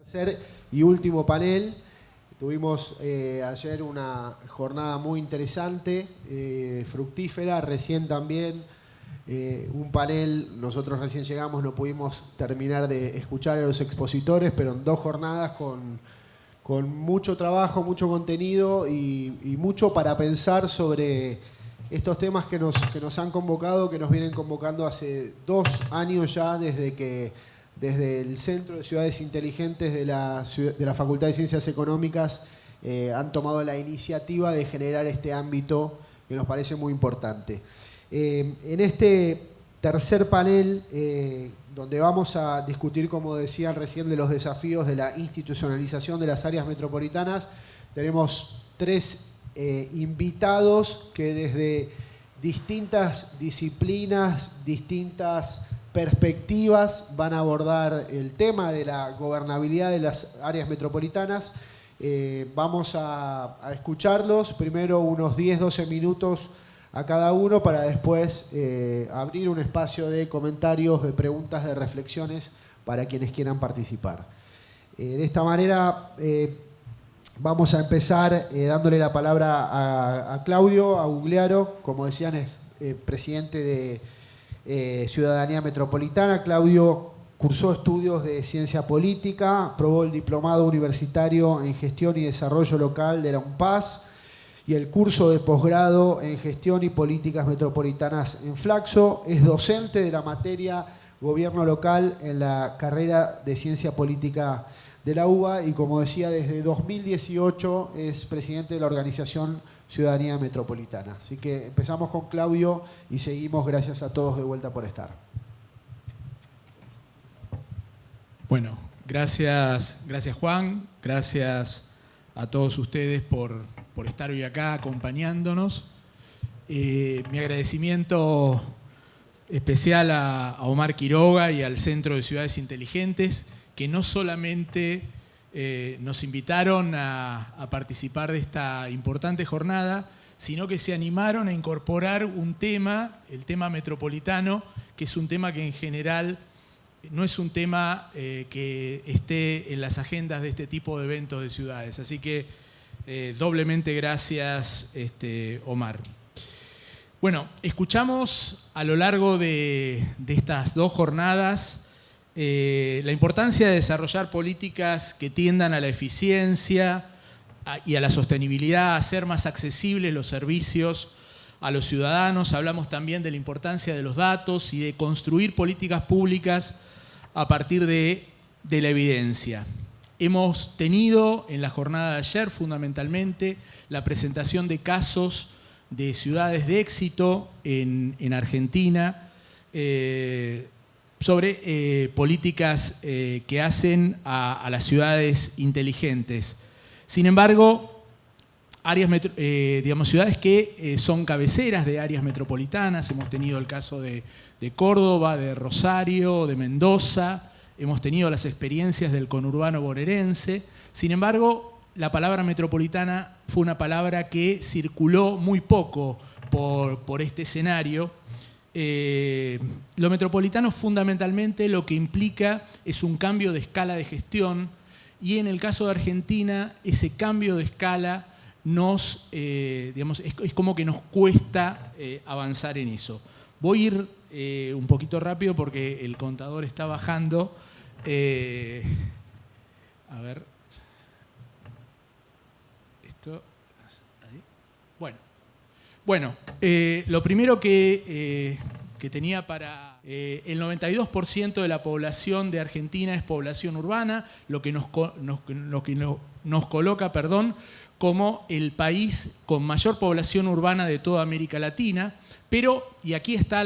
Tercer y último panel. Tuvimos ayer una jornada muy interesante, fructífera, recién también un panel, nosotros recién llegamos, no pudimos terminar de escuchar a los expositores, pero en 2 jornadas con mucho trabajo, mucho contenido y mucho para pensar sobre estos temas que nos han convocado, que nos vienen convocando hace 2 años ya, desde el Centro de Ciudades Inteligentes de la Facultad de Ciencias Económicas han tomado la iniciativa de generar este ámbito que nos parece muy importante. En este tercer panel, donde vamos a discutir, como decían recién, de los desafíos de la institucionalización de las áreas metropolitanas, tenemos 3 invitados que desde distintas disciplinas, distintas perspectivas van a abordar el tema de la gobernabilidad de las áreas metropolitanas. Vamos a escucharlos, primero unos 10-12 minutos a cada uno para después abrir un espacio de comentarios, de preguntas, de reflexiones para quienes quieran participar. De esta manera vamos a empezar dándole la palabra a Claudio Agugliaro, como decían es presidente de Ciudadanía Metropolitana. Claudio cursó estudios de ciencia política, aprobó el diplomado universitario en gestión y desarrollo local de la UNPAS y el curso de posgrado en gestión y políticas metropolitanas en Flaxo. Es docente de la materia gobierno local en la carrera de ciencia política de la UBA y, como decía, desde 2018 es presidente de la organización Ciudadanía Metropolitana. Así que empezamos con Claudio y seguimos. Gracias a todos de vuelta por estar. Bueno, gracias Juan, gracias a todos ustedes por estar hoy acá acompañándonos. Mi agradecimiento especial a Omar Quiroga y al Centro de Ciudades Inteligentes, que no solamente nos invitaron a participar de esta importante jornada, sino que se animaron a incorporar un tema, el tema metropolitano, que es un tema que en general no es un tema que esté en las agendas de este tipo de eventos de ciudades. Así que doblemente gracias, Omar. Bueno, escuchamos a lo largo de estas 2 jornadas la importancia de desarrollar políticas que tiendan a la eficiencia y a la sostenibilidad, a hacer más accesibles los servicios a los ciudadanos. Hablamos también de la importancia de los datos y de construir políticas públicas a partir de la evidencia. Hemos tenido en la jornada de ayer fundamentalmente la presentación de casos de ciudades de éxito en Argentina, sobre políticas que hacen a las ciudades inteligentes. Sin embargo, ciudades que son cabeceras de áreas metropolitanas. Hemos tenido el caso de Córdoba, de Rosario, de Mendoza. Hemos tenido las experiencias del conurbano bonaerense. Sin embargo, la palabra metropolitana fue una palabra que circuló muy poco por este escenario. Lo metropolitano fundamentalmente lo que implica es un cambio de escala de gestión, y en el caso de Argentina ese cambio de escala es como que nos cuesta avanzar en eso. Voy a ir un poquito rápido porque el contador está bajando. A ver. Esto. Ahí. Bueno, lo primero que tenía para... el 92% de la población de Argentina es población urbana, lo que nos coloca como el país con mayor población urbana de toda América Latina. Pero, y aquí está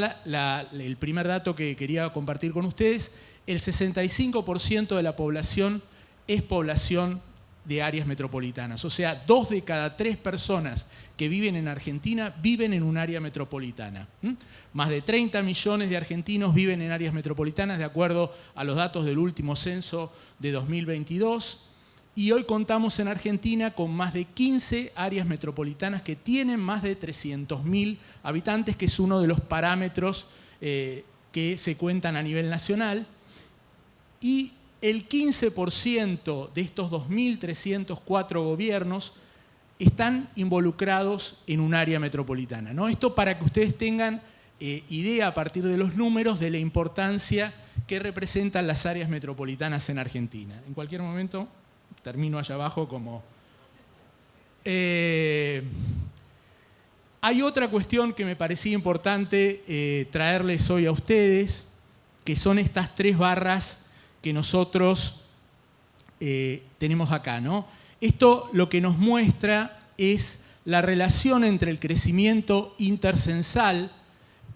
el primer dato que quería compartir con ustedes, el 65% de la población es población de áreas metropolitanas. O sea, 2 de cada 3 personas que viven en Argentina viven en un área metropolitana. Más de 30 millones de argentinos viven en áreas metropolitanas, de acuerdo a los datos del último censo de 2022. Y hoy contamos en Argentina con más de 15 áreas metropolitanas que tienen más de 300.000 habitantes, que es uno de los parámetros que se cuentan a nivel nacional. Y el 15% de estos 2.304 gobiernos están involucrados en un área metropolitana, ¿no? Esto para que ustedes tengan idea a partir de los números de la importancia que representan las áreas metropolitanas en Argentina. En cualquier momento termino allá abajo como... Hay otra cuestión que me parecía importante traerles hoy a ustedes, que son estas 3 barras que nosotros tenemos acá, ¿no? Esto lo que nos muestra es la relación entre el crecimiento intercensal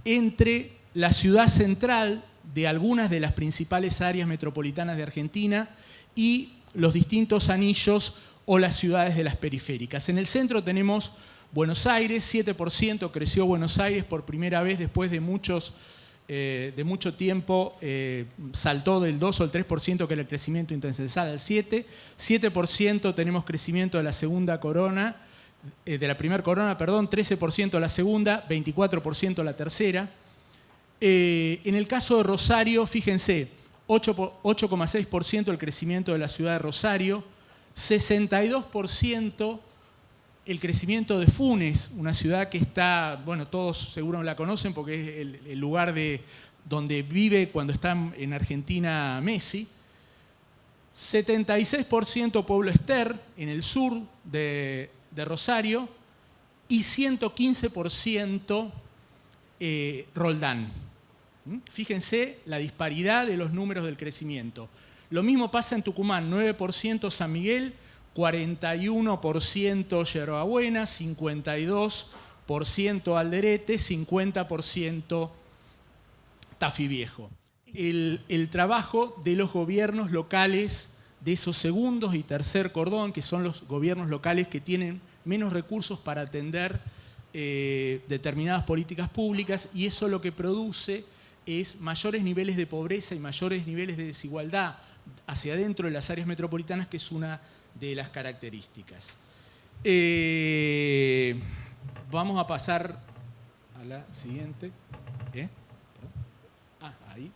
entre la ciudad central de algunas de las principales áreas metropolitanas de Argentina y los distintos anillos o las ciudades de las periféricas. En el centro tenemos Buenos Aires, 7% creció Buenos Aires por primera vez después de mucho tiempo, saltó del 2 o el 3% que era el crecimiento intercensal al 7%. 7% tenemos crecimiento de la segunda corona, de la primera corona, perdón, 13% la segunda, 24% la tercera. En el caso de Rosario, fíjense, 8,6% el crecimiento de la ciudad de Rosario, 62% el crecimiento de Funes, una ciudad que está, bueno, todos seguro la conocen porque es el lugar donde vive cuando está en Argentina Messi. 76% Pueblo Ester, en el sur de Rosario, y 115% Roldán. Fíjense la disparidad de los números del crecimiento. Lo mismo pasa en Tucumán, 9% San Miguel, 41% Yerba Buena, 52% Alderete, 50% Tafí Viejo. El trabajo de los gobiernos locales de esos segundos y tercer cordón, que son los gobiernos locales que tienen menos recursos para atender determinadas políticas públicas, y eso lo que produce es mayores niveles de pobreza y mayores niveles de desigualdad hacia adentro de las áreas metropolitanas, que es una de las características. Vamos a pasar a la siguiente. Ahí.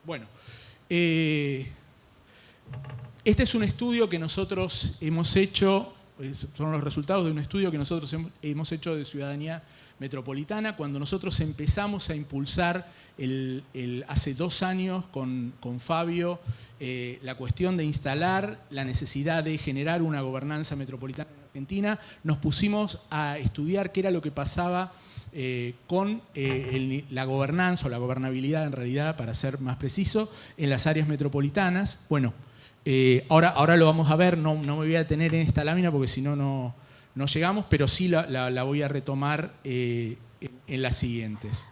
Bueno, este es un estudio que nosotros hemos hecho, son los resultados de un estudio que nosotros hemos hecho de ciudadanía metropolitana, cuando nosotros empezamos a impulsar hace 2 años con Fabio la cuestión de instalar la necesidad de generar una gobernanza metropolitana en Argentina. Nos pusimos a estudiar qué era lo que pasaba con la gobernanza o la gobernabilidad, en realidad, para ser más preciso, en las áreas metropolitanas. Bueno, ahora lo vamos a ver, no me voy a detener en esta lámina porque si no, no llegamos, pero sí la voy a retomar en las siguientes.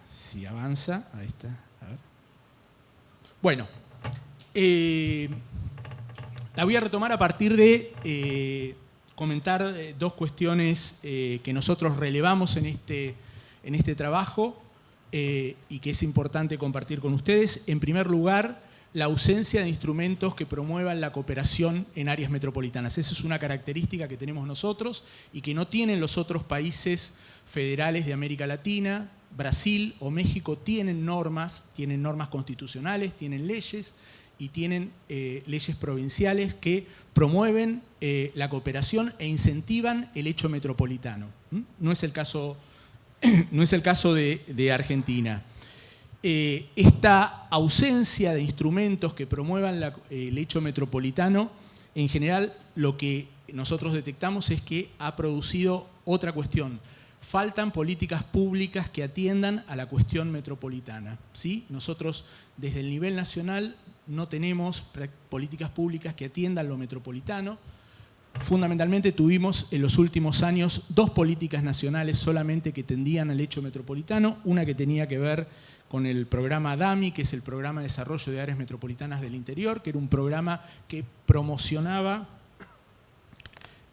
Si avanza, ahí está. A ver. Bueno, la voy a retomar a partir de comentar 2 cuestiones que nosotros relevamos en este trabajo y que es importante compartir con ustedes. En primer lugar, la ausencia de instrumentos que promuevan la cooperación en áreas metropolitanas. Esa es una característica que tenemos nosotros y que no tienen los otros países federales de América Latina. Brasil o México tienen normas constitucionales, tienen leyes y tienen leyes provinciales que promueven la cooperación e incentivan el hecho metropolitano. No es el caso de Argentina. Esta ausencia de instrumentos que promuevan el hecho metropolitano, en general lo que nosotros detectamos es que ha producido otra cuestión. Faltan políticas públicas que atiendan a la cuestión metropolitana, ¿sí? Nosotros desde el nivel nacional no tenemos políticas públicas que atiendan lo metropolitano. Fundamentalmente tuvimos en los últimos años 2 políticas nacionales solamente que tendían al hecho metropolitano, una que tenía que ver con el programa DAMI, que es el Programa de Desarrollo de Áreas Metropolitanas del Interior, que era un programa que promocionaba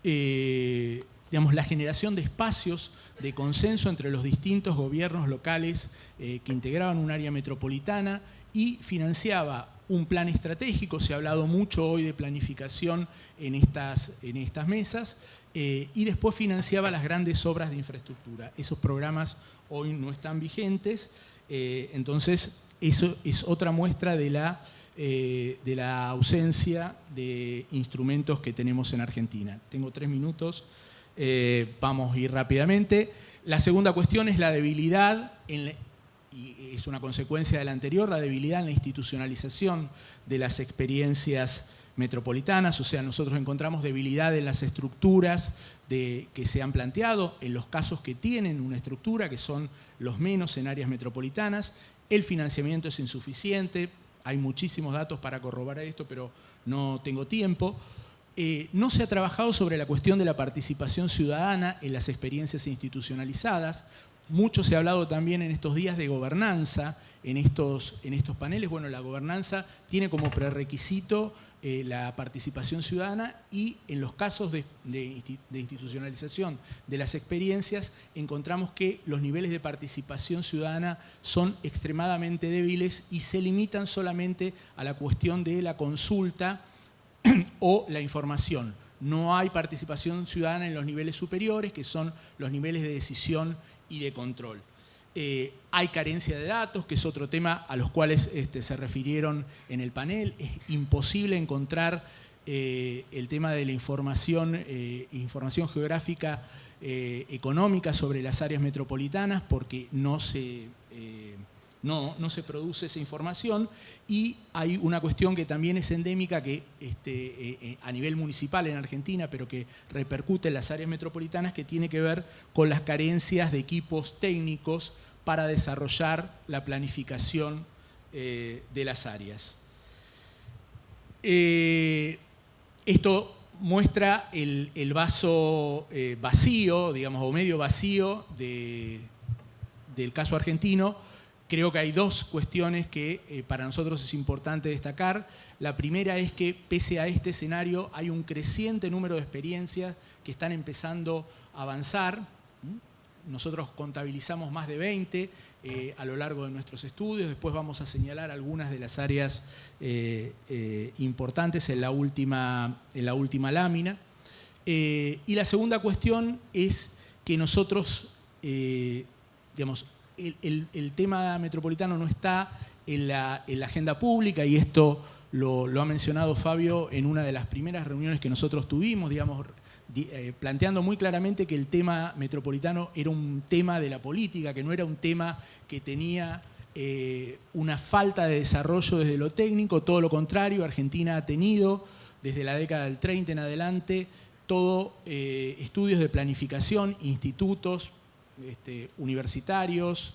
la generación de espacios de consenso entre los distintos gobiernos locales que integraban un área metropolitana y financiaba un plan estratégico, se ha hablado mucho hoy de planificación en estas mesas, y después financiaba las grandes obras de infraestructura. Esos programas hoy no están vigentes, entonces eso es otra muestra de la ausencia de instrumentos que tenemos en Argentina. Tengo 3 minutos, vamos a ir rápidamente. La segunda cuestión es la debilidad, y es una consecuencia de la anterior, la debilidad en la institucionalización de las experiencias metropolitanas. O sea, nosotros encontramos debilidad en las estructuras que se han planteado, en los casos que tienen una estructura, que son los menos en áreas metropolitanas. El financiamiento es insuficiente, hay muchísimos datos para corroborar esto, pero no tengo tiempo. No se ha trabajado sobre la cuestión de la participación ciudadana en las experiencias institucionalizadas. Mucho se ha hablado también en estos días de gobernanza, en estos paneles. Bueno, la gobernanza tiene como prerequisito la participación ciudadana, y en los casos de institucionalización de las experiencias encontramos que los niveles de participación ciudadana son extremadamente débiles y se limitan solamente a la cuestión de la consulta o la información. No hay participación ciudadana en los niveles superiores, que son los niveles de decisión y de control. Hay carencia de datos, que es otro tema a los cuales se refirieron en el panel. Es imposible encontrar el tema de la información geográfica económica sobre las áreas metropolitanas, porque no se produce esa información. Y hay una cuestión que también es endémica, que a nivel municipal en Argentina, pero que repercute en las áreas metropolitanas, que tiene que ver con las carencias de equipos técnicos para desarrollar la planificación de las áreas. Esto muestra el vaso vacío, digamos, o medio vacío del caso argentino. Creo que hay 2 cuestiones que para nosotros es importante destacar. La primera es que, pese a este escenario, hay un creciente número de experiencias que están empezando a avanzar. Nosotros contabilizamos más de 20 a lo largo de nuestros estudios. Después vamos a señalar algunas de las áreas importantes en la última lámina. Y la segunda cuestión es que nosotros, digamos, el tema metropolitano no está en la agenda pública, y esto lo ha mencionado Fabio en una de las primeras reuniones que nosotros tuvimos, digamos, planteando muy claramente que el tema metropolitano era un tema de la política, que no era un tema que tenía una falta de desarrollo desde lo técnico. Todo lo contrario, Argentina ha tenido desde la década del 30 en adelante todo estudios de planificación, institutos universitarios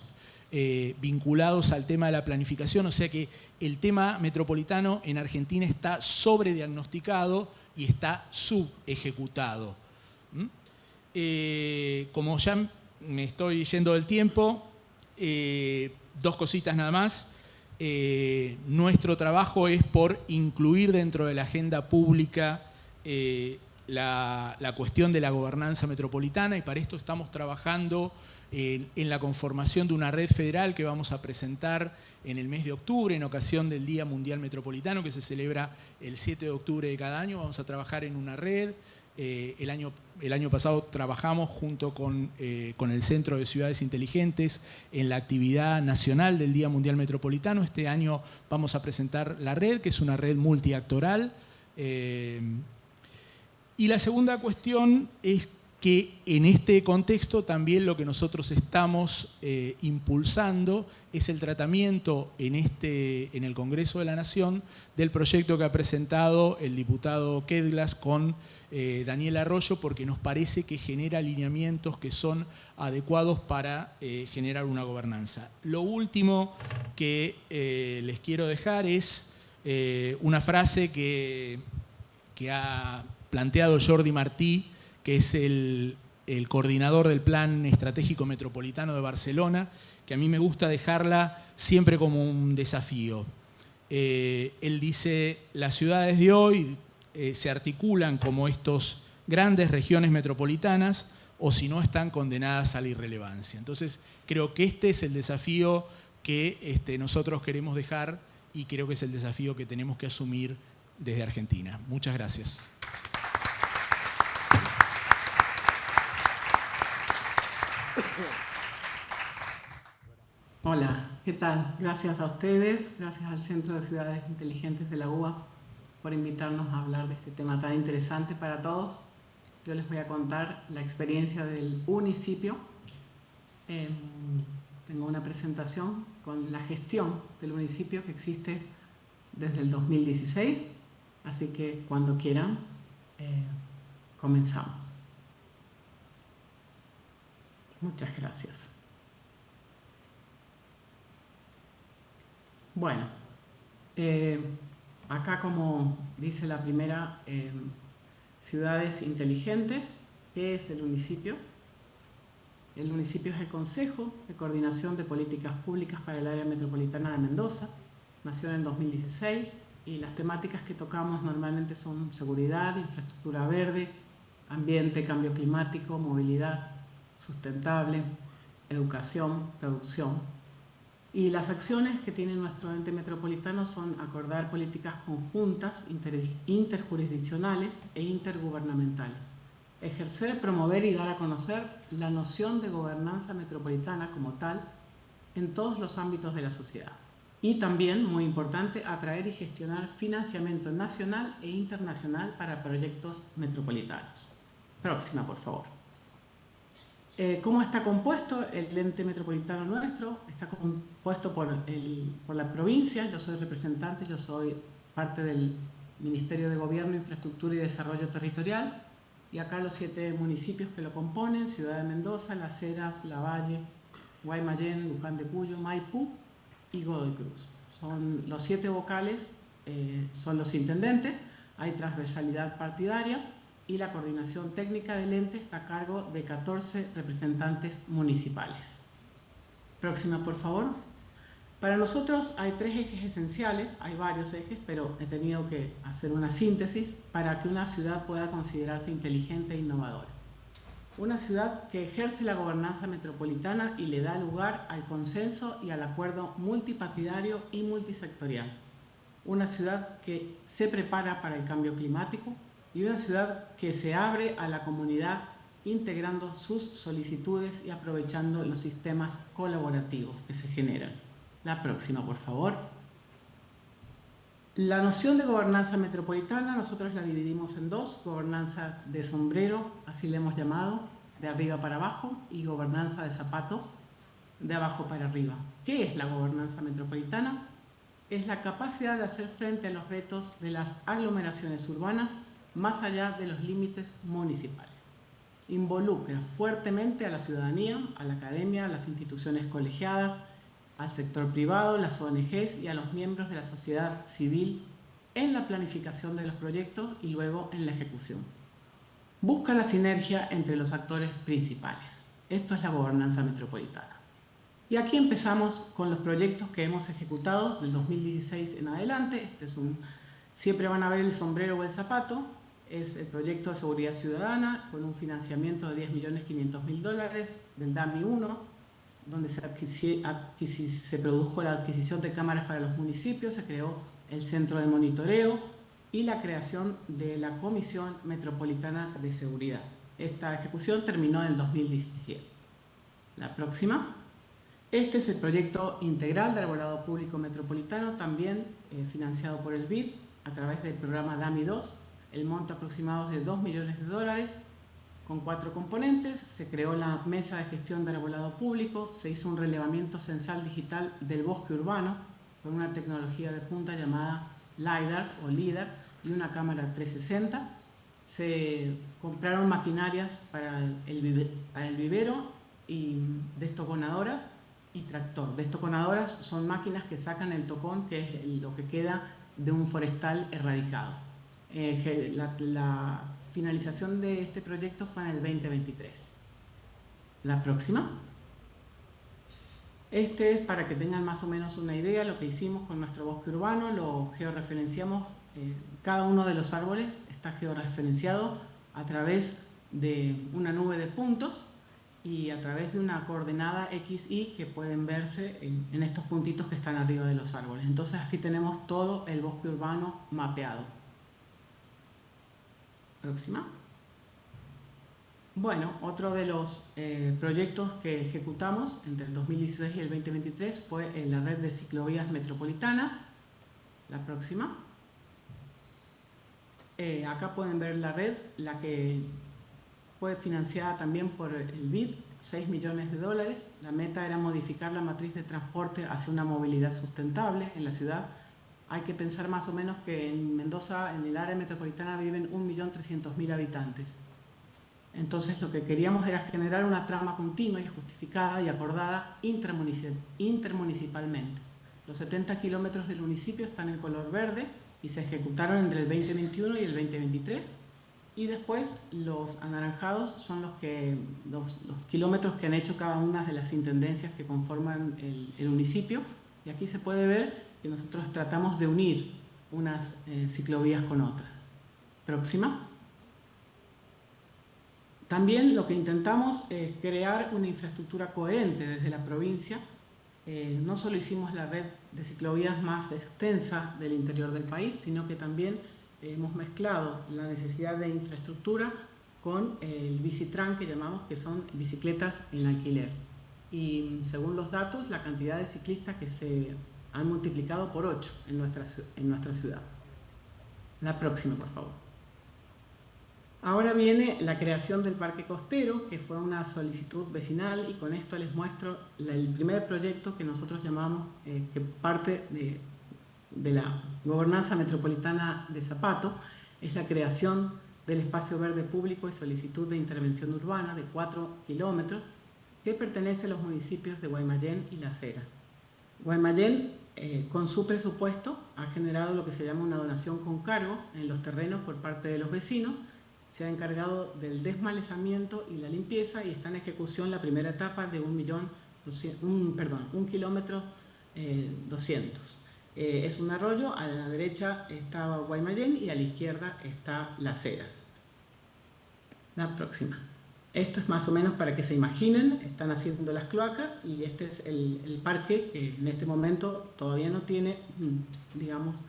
vinculados al tema de la planificación. O sea que el tema metropolitano en Argentina está sobrediagnosticado y está subejecutado. Como ya me estoy yendo del tiempo, 2 cositas nada más. Nuestro trabajo es por incluir dentro de la agenda pública la cuestión de la gobernanza metropolitana, y para esto estamos trabajando en la conformación de una red federal que vamos a presentar en el mes de octubre, en ocasión del Día Mundial Metropolitano, que se celebra el 7 de octubre de cada año. Vamos a trabajar en una red. El año pasado trabajamos junto con el Centro de Ciudades Inteligentes en la actividad nacional del Día Mundial Metropolitano. Este año vamos a presentar la red, que es una red multiactoral. Y la segunda cuestión es que en este contexto también lo que nosotros estamos impulsando es el tratamiento en el Congreso de la Nación del proyecto que ha presentado el diputado Kedglas con Daniel Arroyo, porque nos parece que genera alineamientos que son adecuados para generar una gobernanza. Lo último que les quiero dejar es una frase que ha planteado Jordi Martí, que es el coordinador del Plan Estratégico Metropolitano de Barcelona, que a mí me gusta dejarla siempre como un desafío. Él dice: las ciudades de hoy se articulan como estos grandes regiones metropolitanas, o si no, están condenadas a la irrelevancia. Entonces, creo que este es el desafío que nosotros queremos dejar y creo que es el desafío que tenemos que asumir desde Argentina. Muchas gracias. Hola, ¿qué tal? Gracias a ustedes, gracias al Centro de Ciudades Inteligentes de la UBA por invitarnos a hablar de este tema tan interesante para todos. Yo les voy a contar la experiencia del municipio. Tengo una presentación con la gestión del municipio que existe desde el 2016, así que cuando quieran, comenzamos. Muchas gracias. Bueno, acá como dice la primera, ciudades inteligentes, ¿qué es el municipio? El municipio es el Consejo de Coordinación de Políticas Públicas para el Área Metropolitana de Mendoza. Nació en el 2016 y las temáticas que tocamos normalmente son seguridad, infraestructura verde, ambiente, cambio climático, movilidad sustentable, educación, producción. Y las acciones que tiene nuestro ente metropolitano son acordar políticas conjuntas, interjurisdiccionales e intergubernamentales. Ejercer, promover y dar a conocer la noción de gobernanza metropolitana como tal en todos los ámbitos de la sociedad. Y también, muy importante, atraer y gestionar financiamiento nacional e internacional para proyectos metropolitanos. Próxima, por favor. ¿Cómo está compuesto el ente metropolitano nuestro? Está compuesto por la provincia. Yo soy representante, yo soy parte del Ministerio de Gobierno, Infraestructura y Desarrollo Territorial. Y acá los 7 municipios que lo componen: Ciudad de Mendoza, Las Heras, Lavalle, Guaymallén, Luján de Cuyo, Maipú y Godoy Cruz. Son los 7 vocales, son los intendentes. Hay transversalidad partidaria y la coordinación técnica del ente está a cargo de 14 representantes municipales. Próxima, por favor. Para nosotros hay 3 ejes esenciales, hay varios ejes, pero he tenido que hacer una síntesis para que una ciudad pueda considerarse inteligente e innovadora. Una ciudad que ejerce la gobernanza metropolitana y le da lugar al consenso y al acuerdo multipartidario y multisectorial. Una ciudad que se prepara para el cambio climático y una ciudad que se abre a la comunidad integrando sus solicitudes y aprovechando los sistemas colaborativos que se generan. La próxima, por favor. La noción de gobernanza metropolitana nosotros la dividimos en 2, gobernanza de sombrero, así le hemos llamado, de arriba para abajo, y gobernanza de zapato, de abajo para arriba. ¿Qué es la gobernanza metropolitana? Es la capacidad de hacer frente a los retos de las aglomeraciones urbanas más allá de los límites municipales. Involucra fuertemente a la ciudadanía, a la academia, a las instituciones colegiadas, al sector privado, las ONGs y a los miembros de la sociedad civil en la planificación de los proyectos y luego en la ejecución. Busca la sinergia entre los actores principales. Esto es la gobernanza metropolitana. Y aquí empezamos con los proyectos que hemos ejecutado del 2016 en adelante. Siempre van a ver el sombrero o el zapato. Es el proyecto de seguridad ciudadana con un financiamiento de $10.500.000 del DAMI 1, donde se produjo la adquisición de cámaras para los municipios, se creó el centro de monitoreo y la creación de la Comisión Metropolitana de Seguridad. Esta ejecución terminó en el 2017. La próxima. Este es el proyecto integral de arbolado público metropolitano, también financiado por el BID a través del programa DAMI 2. El monto aproximado es de $2 millones, con 4 componentes. Se creó la mesa de gestión de arbolado público, se hizo un relevamiento censal digital del bosque urbano con una tecnología de punta llamada LiDAR o LIDAR y una cámara 360. Se compraron maquinarias para el vivero y destoconadoras y tractor. Destoconadoras son máquinas que sacan el tocón, que es lo que queda de un forestal erradicado. La finalización de este proyecto fue en el 2023. La próxima. Este es para que tengan más o menos una idea lo que hicimos con nuestro bosque urbano. Lo georreferenciamos, cada uno de los árboles está georreferenciado a través de una nube de puntos y a través de una coordenada XY que pueden verse en estos puntitos que están arriba de los árboles. Entonces así tenemos todo el bosque urbano mapeado. Próxima. Bueno, otro de los proyectos que ejecutamos entre el 2016 y el 2023 fue la red de ciclovías metropolitanas. La próxima. Acá pueden ver la red, la que fue financiada también por el BID, 6 millones de dólares. La meta era modificar la matriz de transporte hacia una movilidad sustentable en la ciudad. Hay que pensar más o menos que en Mendoza, en el área metropolitana, viven 1.300.000 habitantes. Entonces lo que queríamos era generar una trama continua y justificada y acordada intermunicipalmente. Los 70 kilómetros del municipio están en color verde y se ejecutaron entre el 2021 y el 2023. Y después los anaranjados son los kilómetros que han hecho cada una de las intendencias que conforman el municipio. Y aquí se puede ver que nosotros tratamos de unir unas ciclovías con otras. Próxima. También lo que intentamos es crear una infraestructura coherente desde la provincia. No solo hicimos la red de ciclovías más extensa del interior del país, sino que también hemos mezclado la necesidad de infraestructura con el bicitran que llamamos, que son bicicletas en alquiler. Y según los datos, la cantidad de ciclistas que se han multiplicado por 8 en nuestra ciudad. La próxima, por favor. Ahora viene la creación del Parque Costero, que fue una solicitud vecinal, y con esto les muestro el primer proyecto que nosotros llamamos, que parte de la gobernanza metropolitana de Zapato, es la creación del espacio verde público y solicitud de intervención urbana de 4 kilómetros que pertenece a los municipios de Guaymallén y La Cera. Guaymallén, con su presupuesto, ha generado lo que se llama una donación con cargo en los terrenos por parte de los vecinos. Se ha encargado del desmalezamiento y la limpieza y está en ejecución la primera etapa de 1 kilómetro 200. Es un arroyo, a la derecha está Guaymallén y a la izquierda está Las Heras. La próxima. Esto es más o menos para que se imaginen, están haciendo las cloacas y este es el parque que en este momento todavía no tiene, digamos,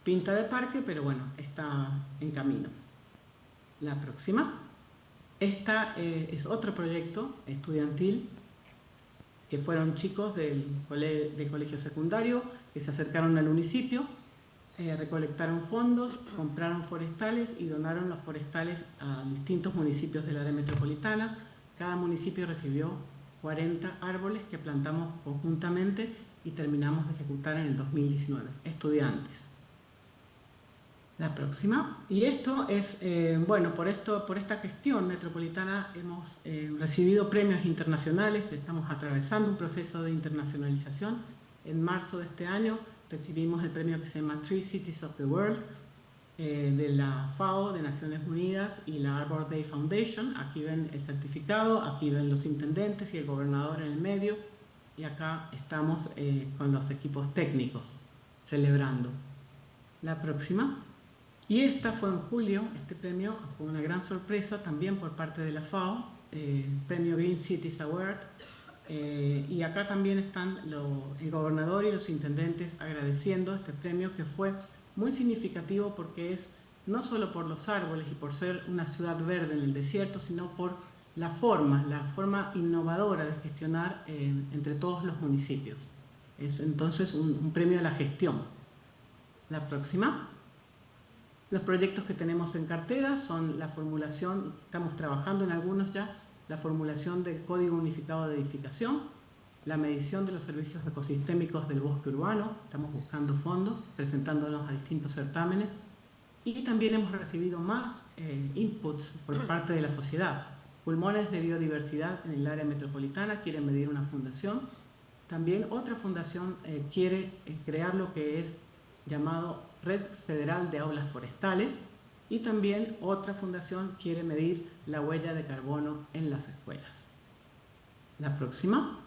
pinta de parque, pero bueno, está en camino. La próxima. Esta es otro proyecto estudiantil que fueron chicos del colegio secundario que se acercaron al municipio, recolectaron fondos, compraron forestales y donaron los forestales a distintos municipios del área metropolitana. Cada municipio recibió 40 árboles que plantamos conjuntamente y terminamos de ejecutar en el 2019. Estudiantes. La próxima. Y esto es, bueno, por esta gestión metropolitana hemos recibido premios internacionales, estamos atravesando un proceso de internacionalización. En marzo de este año recibimos el premio que se llama Tree Cities of the World de la FAO, de Naciones Unidas y la Arbor Day Foundation. Aquí ven el certificado, aquí ven los intendentes y el gobernador en el medio y acá estamos con los equipos técnicos celebrando. La próxima. Y esta fue en julio, este premio fue una gran sorpresa también por parte de la FAO, premio Green Cities Award, y acá también están el gobernador y los intendentes agradeciendo este premio que fue muy significativo porque es no solo por los árboles y por ser una ciudad verde en el desierto, sino por la forma innovadora de gestionar entre todos los municipios. Es entonces un premio a la gestión. La próxima. Los proyectos que tenemos en cartera son la formulación, estamos trabajando en algunos ya, la formulación del Código Unificado de Edificación, la medición de los servicios ecosistémicos del bosque urbano, estamos buscando fondos, presentándolos a distintos certámenes, y también hemos recibido más inputs por parte de la sociedad. Pulmones de biodiversidad en el área metropolitana quiere medir una fundación, también otra fundación quiere crear lo que es llamado Red Federal de Aulas Forestales y también otra fundación quiere medir la huella de carbono en las escuelas. La próxima.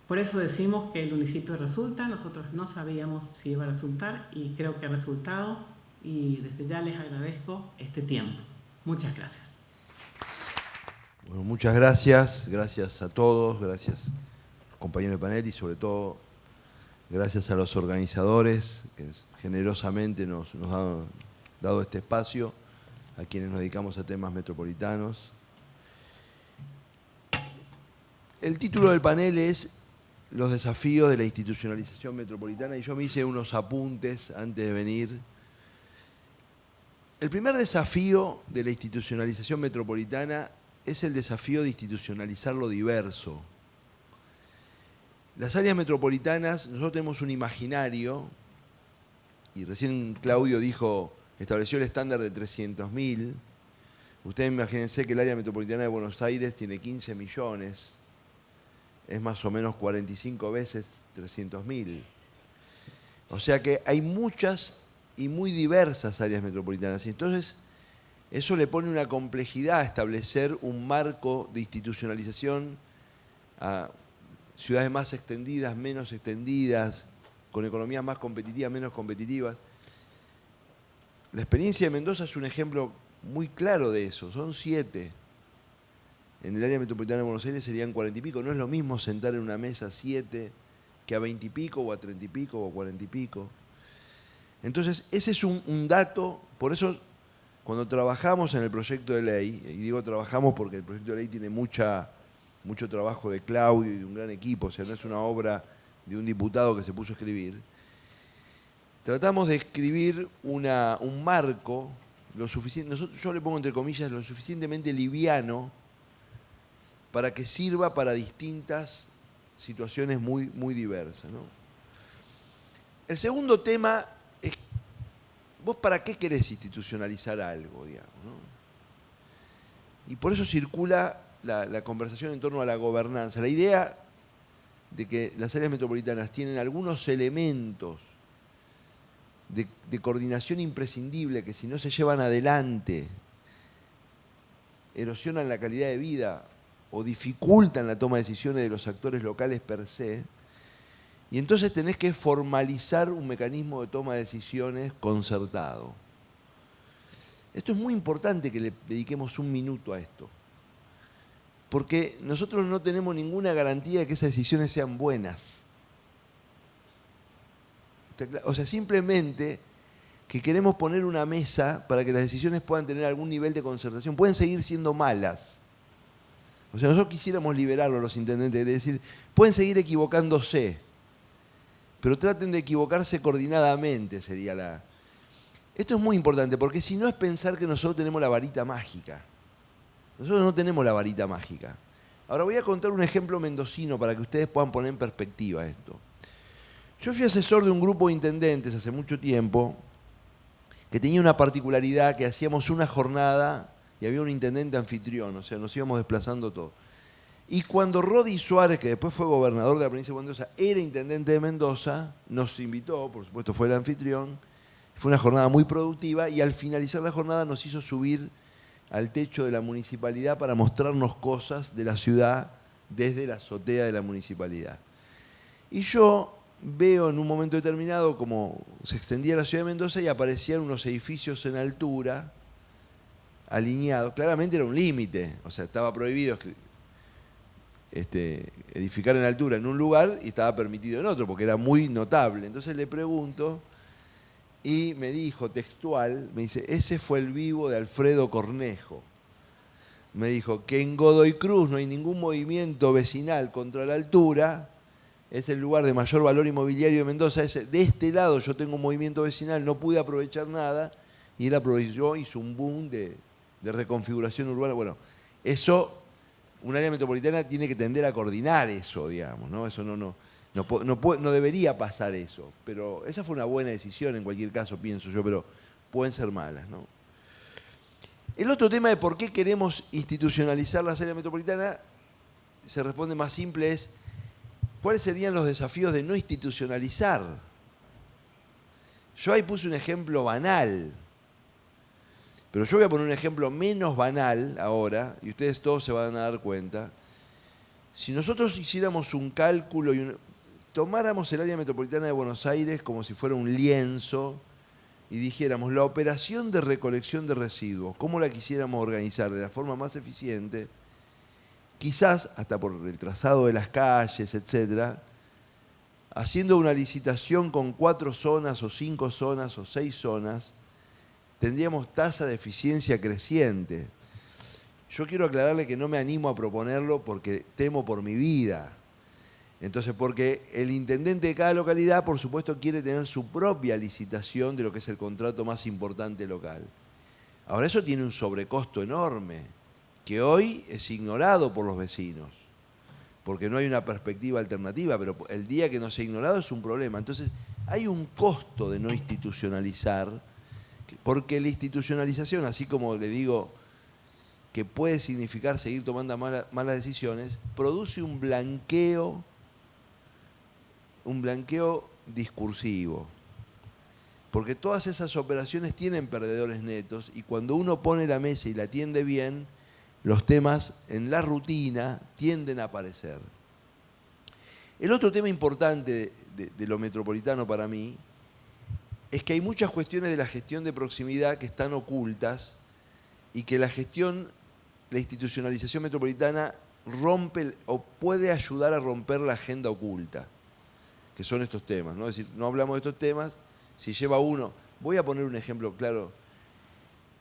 Por eso decimos que el municipio resulta, nosotros no sabíamos si iba a resultar y creo que ha resultado y desde ya les agradezco este tiempo. Muchas gracias. Bueno, muchas gracias. Gracias a todos, gracias compañeros de panel y sobre todo gracias a los organizadores que generosamente nos han dado este espacio, a quienes nos dedicamos a temas metropolitanos. El título del panel es Los desafíos de la institucionalización metropolitana y yo me hice unos apuntes antes de venir. El primer desafío de la institucionalización metropolitana es el desafío de institucionalizar lo diverso. Las áreas metropolitanas, nosotros tenemos un imaginario, y recién Claudio estableció el estándar de 300.000. Ustedes imagínense que el área metropolitana de Buenos Aires tiene 15 millones, es más o menos 45 veces 300.000. O sea que hay muchas y muy diversas áreas metropolitanas. Y entonces eso le pone una complejidad a establecer un marco de institucionalización a ciudades más extendidas, menos extendidas, con economías más competitivas, menos competitivas. La experiencia de Mendoza es un ejemplo muy claro de eso. Son 7. En el área metropolitana de Buenos Aires serían 40 y pico. No es lo mismo sentar en una mesa 7 que a 20 y pico, o a 30 y pico, o a 40 y pico. Entonces, ese es un dato. Por eso, cuando trabajamos en el proyecto de ley, y digo trabajamos porque el proyecto de ley tiene mucho trabajo de Claudio y de un gran equipo, o sea, no es una obra de un diputado que se puso a escribir, tratamos de escribir un marco, yo le pongo entre comillas, lo suficientemente liviano para que sirva para distintas situaciones muy, muy diversas, ¿no? El segundo tema es, ¿vos para qué querés institucionalizar algo, digamos, ¿no? Y por eso circula la conversación en torno a la gobernanza. La idea de que las áreas metropolitanas tienen algunos elementos de coordinación imprescindible que si no se llevan adelante erosionan la calidad de vida o dificultan la toma de decisiones de los actores locales per se, y entonces tenés que formalizar un mecanismo de toma de decisiones concertado. Esto es muy importante que le dediquemos un minuto a esto, porque nosotros no tenemos ninguna garantía de que esas decisiones sean buenas. O sea, simplemente que queremos poner una mesa para que las decisiones puedan tener algún nivel de concertación. Pueden seguir siendo malas. O sea, nosotros quisiéramos liberarlo a los intendentes, de decir, pueden seguir equivocándose, pero traten de equivocarse coordinadamente, sería la... Esto es muy importante, porque si no es pensar que nosotros tenemos la varita mágica. Nosotros no tenemos la varita mágica. Ahora voy a contar un ejemplo mendocino para que ustedes puedan poner en perspectiva esto. Yo fui asesor de un grupo de intendentes hace mucho tiempo que tenía una particularidad, que hacíamos una jornada y había un intendente anfitrión, o sea, nos íbamos desplazando todos. Y cuando Rodi Suárez, que después fue gobernador de la provincia de Mendoza, era intendente de Mendoza, nos invitó, por supuesto fue el anfitrión, fue una jornada muy productiva y al finalizar la jornada nos hizo subir al techo de la municipalidad para mostrarnos cosas de la ciudad desde la azotea de la municipalidad. Y yo veo en un momento determinado como se extendía la ciudad de Mendoza y aparecían unos edificios en altura, alineados. Claramente era un límite, o sea, estaba prohibido edificar en altura en un lugar y estaba permitido en otro, porque era muy notable. Entonces le pregunto y me dijo textual, me dice, ese fue el vivo de Alfredo Cornejo. Me dijo que en Godoy Cruz no hay ningún movimiento vecinal contra la altura, es el lugar de mayor valor inmobiliario de Mendoza. De este lado yo tengo un movimiento vecinal, no pude aprovechar nada, y él aprovechó, hizo un boom de reconfiguración urbana. Bueno, eso, un área metropolitana tiene que tender a coordinar eso, digamos, ¿no? Eso no debería pasar eso, pero esa fue una buena decisión en cualquier caso, pienso yo, pero pueden ser malas, ¿no? El otro tema de por qué queremos institucionalizar las áreas metropolitanas se responde más simple, es ¿cuáles serían los desafíos de no institucionalizar? Yo ahí puse un ejemplo banal, pero yo voy a poner un ejemplo menos banal ahora, y ustedes todos se van a dar cuenta. Si nosotros hiciéramos un cálculo y tomáramos el área metropolitana de Buenos Aires como si fuera un lienzo y dijéramos la operación de recolección de residuos, cómo la quisiéramos organizar de la forma más eficiente, quizás hasta por el trazado de las calles, etcétera, haciendo una licitación con 4 zonas o 5 zonas o 6 zonas, tendríamos tasa de eficiencia creciente. Yo quiero aclararle que no me animo a proponerlo porque temo por mi vida. Entonces, porque el intendente de cada localidad, por supuesto, quiere tener su propia licitación de lo que es el contrato más importante local. Ahora, eso tiene un sobrecosto enorme, que hoy es ignorado por los vecinos, porque no hay una perspectiva alternativa, pero el día que no sea ignorado es un problema. Entonces, hay un costo de no institucionalizar, porque la institucionalización, así como le digo, que puede significar seguir tomando malas decisiones, produce un blanqueo discursivo. Porque todas esas operaciones tienen perdedores netos y cuando uno pone la mesa y la atiende bien, los temas en la rutina tienden a aparecer. El otro tema importante de lo metropolitano para mí es que hay muchas cuestiones de la gestión de proximidad que están ocultas y que la institucionalización metropolitana rompe o puede ayudar a romper la agenda oculta, que son estos temas, ¿no? Es decir, no hablamos de estos temas, si lleva uno. Voy a poner un ejemplo claro.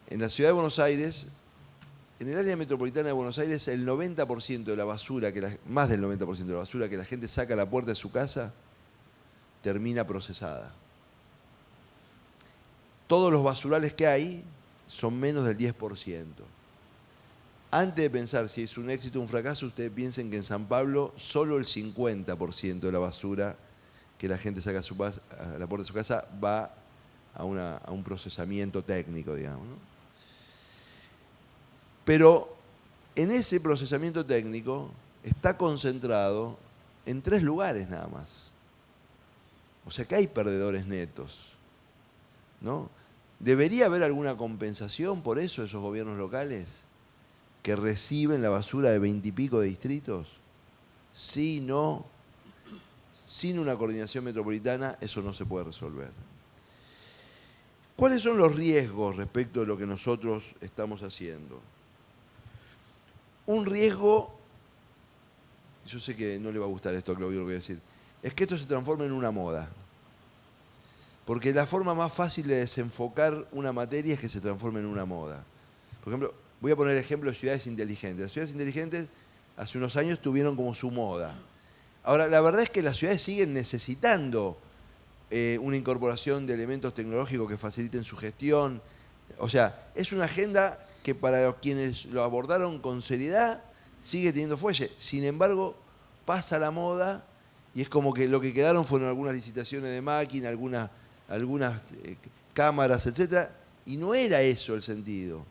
En la ciudad de Buenos Aires, en el área metropolitana de Buenos Aires, el 90% de la basura, más del 90% de la basura que la gente saca a la puerta de su casa, termina procesada. Todos los basurales que hay son menos del 10%. Antes de pensar si es un éxito o un fracaso, ustedes piensen que en San Pablo solo el 50% de la basura que la gente saca a la puerta de su casa va a un procesamiento técnico, digamos, ¿no? Pero en ese procesamiento técnico está concentrado en 3 lugares nada más. O sea que hay perdedores netos, ¿no? ¿Debería haber alguna compensación por eso esos gobiernos locales que reciben la basura de 20 y pico de distritos? Sí, no. Sin una coordinación metropolitana eso no se puede resolver. ¿Cuáles son los riesgos respecto de lo que nosotros estamos haciendo? Un riesgo, yo sé que no le va a gustar esto a Claudio lo que voy a decir, es que esto se transforme en una moda. Porque la forma más fácil de desenfocar una materia es que se transforme en una moda. Por ejemplo, voy a poner el ejemplo de ciudades inteligentes. Las ciudades inteligentes hace unos años tuvieron como su moda. Ahora, la verdad es que las ciudades siguen necesitando una incorporación de elementos tecnológicos que faciliten su gestión. O sea, es una agenda que para quienes lo abordaron con seriedad sigue teniendo fuelle. Sin embargo, pasa la moda y es como que lo que quedaron fueron algunas licitaciones de máquina, algunas cámaras, etc. Y no era eso el sentido.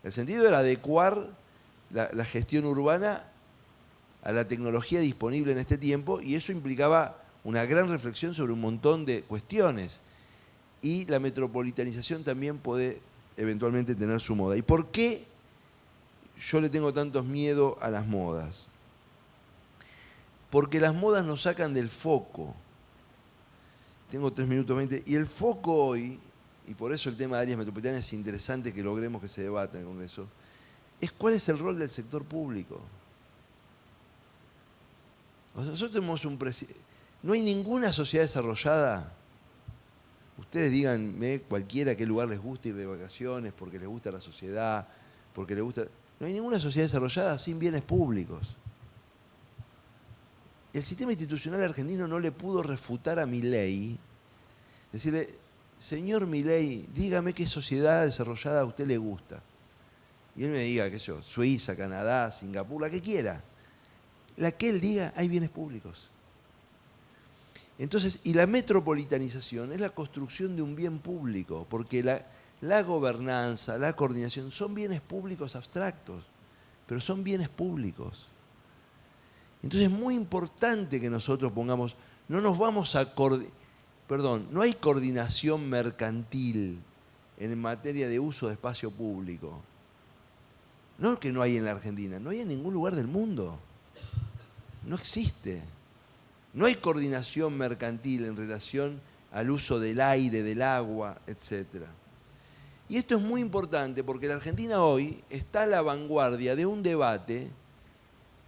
El sentido era adecuar la gestión urbana a la tecnología disponible en este tiempo y eso implicaba una gran reflexión sobre un montón de cuestiones. Y la metropolitanización también puede eventualmente tener su moda. ¿Y por qué yo le tengo tantos miedo a las modas? Porque las modas nos sacan del foco. Tengo 3 minutos 20. Y el foco hoy, y por eso el tema de áreas metropolitanas es interesante que logremos que se debata en el Congreso, es cuál es el rol del sector público. O sea, nosotros tenemos no hay ninguna sociedad desarrollada. Ustedes díganme cualquiera qué lugar les gusta ir de vacaciones, porque les gusta la sociedad, porque les gusta... No hay ninguna sociedad desarrollada sin bienes públicos. El sistema institucional argentino no le pudo refutar a Milei, decirle, señor Milei, dígame qué sociedad desarrollada a usted le gusta. Y él me diga, qué sé yo, Suiza, Canadá, Singapur, la que quiera. La que él diga, hay bienes públicos. Entonces, y la metropolitanización es la construcción de un bien público, porque la gobernanza, la coordinación son bienes públicos abstractos, pero son bienes públicos. Entonces es muy importante que nosotros pongamos, no hay coordinación mercantil en materia de uso de espacio público. No que no hay en la Argentina, no hay en ningún lugar del mundo. No existe. No hay coordinación mercantil en relación al uso del aire, del agua, etc. Y esto es muy importante porque la Argentina hoy está a la vanguardia de un debate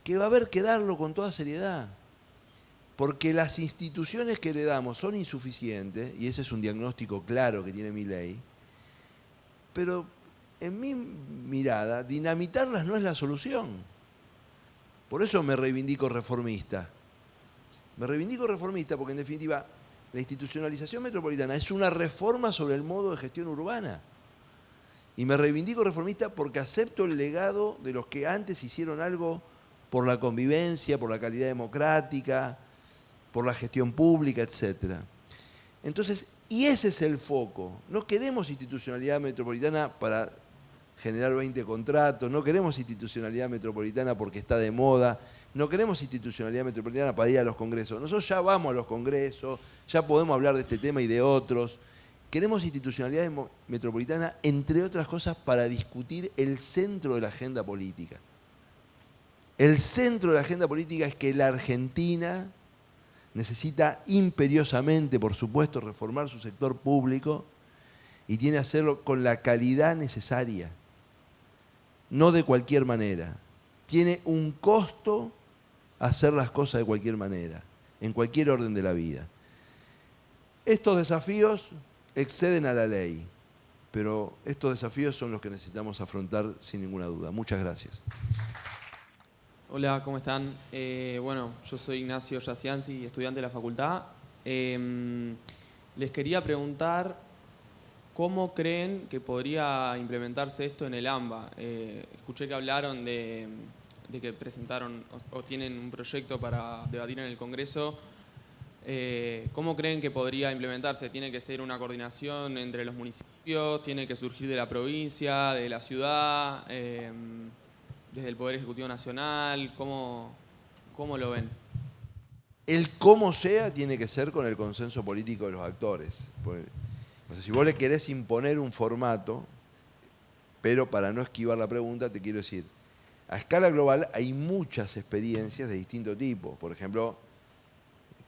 que va a haber que darlo con toda seriedad. Porque las instituciones que le damos son insuficientes, y ese es un diagnóstico claro que tiene Milei, pero en mi mirada, dinamitarlas no es la solución. Por eso me reivindico reformista. Me reivindico reformista porque, en definitiva, la institucionalización metropolitana es una reforma sobre el modo de gestión urbana. Y me reivindico reformista porque acepto el legado de los que antes hicieron algo por la convivencia, por la calidad democrática, por la gestión pública, etc. Entonces, y ese es el foco. No queremos institucionalidad metropolitana para generar 20 contratos, no queremos institucionalidad metropolitana porque está de moda, no queremos institucionalidad metropolitana para ir a los congresos. Nosotros ya vamos a los congresos, ya podemos hablar de este tema y de otros. Queremos institucionalidad metropolitana, entre otras cosas, para discutir el centro de la agenda política. El centro de la agenda política es que la Argentina necesita imperiosamente, por supuesto, reformar su sector público y tiene que hacerlo con la calidad necesaria, no de cualquier manera. Tiene un costo hacer las cosas de cualquier manera, en cualquier orden de la vida. Estos desafíos exceden a la ley, pero estos desafíos son los que necesitamos afrontar sin ninguna duda. Muchas gracias. Hola, ¿cómo están? Bueno, yo soy Ignacio Yacianzi, estudiante de la facultad. Les quería preguntar cómo creen que podría implementarse esto en el AMBA. Escuché que hablaron de que presentaron o tienen un proyecto para debatir en el Congreso. ¿Cómo creen que podría implementarse? ¿Tiene que ser una coordinación entre los municipios? ¿Tiene que surgir de la provincia, de la ciudad? Desde el Poder Ejecutivo Nacional, ¿cómo lo ven? El cómo sea tiene que ser con el consenso político de los actores. O sea, si vos le querés imponer un formato, pero para no esquivar la pregunta te quiero decir, a escala global hay muchas experiencias de distinto tipo. Por ejemplo,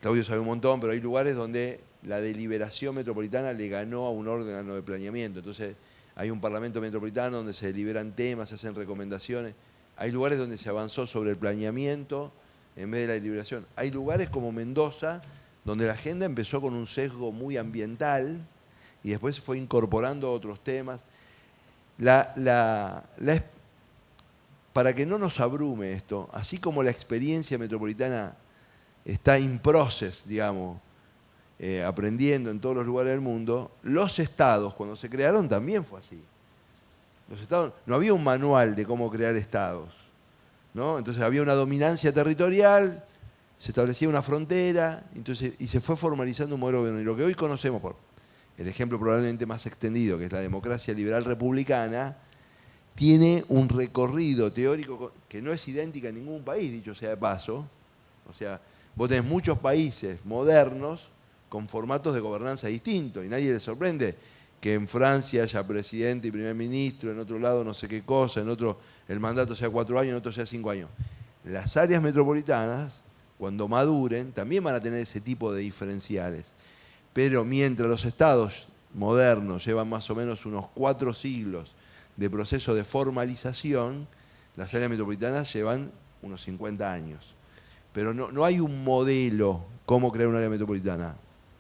Claudio sabe un montón, pero hay lugares donde la deliberación metropolitana le ganó a un órgano de planeamiento. Entonces hay un parlamento metropolitano donde se deliberan temas, se hacen recomendaciones. Hay lugares donde se avanzó sobre el planeamiento en vez de la deliberación. Hay lugares como Mendoza, donde la agenda empezó con un sesgo muy ambiental y después se fue incorporando otros temas. Para que no nos abrume esto, así como la experiencia metropolitana está in process, digamos, aprendiendo en todos los lugares del mundo, los estados, cuando se crearon, también fue así. Los estados, no había un manual de cómo crear estados, ¿no? Entonces había una dominancia territorial, se establecía una frontera, entonces, y se fue formalizando un modelo de gobierno. Y lo que hoy conocemos, por el ejemplo probablemente más extendido, que es la democracia liberal republicana, tiene un recorrido teórico que no es idéntica en ningún país, dicho sea de paso. O sea, vos tenés muchos países modernos con formatos de gobernanza distintos, y nadie le sorprende que en Francia haya presidente y primer ministro, en otro lado no sé qué cosa, en otro el mandato sea 4 años, en otro sea 5 años. Las áreas metropolitanas, cuando maduren, también van a tener ese tipo de diferenciales. Pero mientras los estados modernos llevan más o menos unos 4 siglos de proceso de formalización, las áreas metropolitanas llevan unos 50 años. Pero no hay un modelo cómo crear un área metropolitana.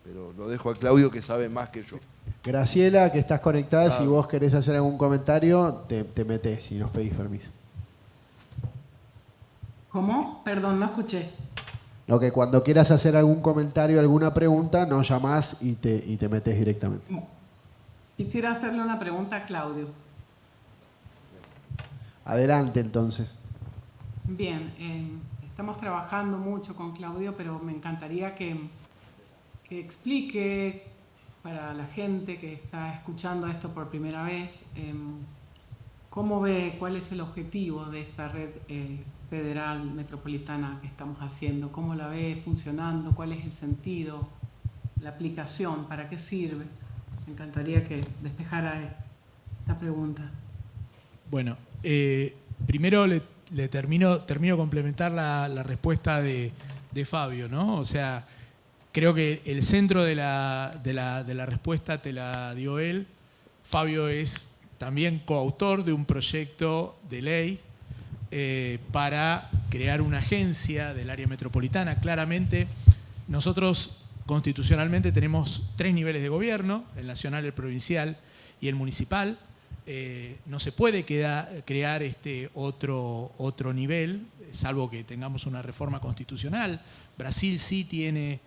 Pero lo dejo a Claudio, que sabe más que yo. Graciela, que estás conectada, si vos querés hacer algún comentario, te metés y nos pedís permiso. ¿Cómo? Perdón, no escuché. Lo que cuando quieras hacer algún comentario, alguna pregunta, nos llamás y te metés directamente. Quisiera hacerle una pregunta a Claudio. Adelante, entonces. Bien, estamos trabajando mucho con Claudio, pero me encantaría que explique para la gente que está escuchando esto por primera vez, cómo ve, cuál es el objetivo de esta red federal metropolitana que estamos haciendo, cómo la ve funcionando, cuál es el sentido, la aplicación, para qué sirve. Me encantaría que despejara esta pregunta. Bueno, primero le termino de complementar la respuesta de Fabio, ¿no? O sea, creo que el centro de la respuesta te la dio él. Fabio es también coautor de un proyecto de ley para crear una agencia del área metropolitana. Claramente, nosotros constitucionalmente tenemos 3 niveles de gobierno, el nacional, el provincial y el municipal. No se puede crear otro nivel, salvo que tengamos una reforma constitucional. Brasil sí tiene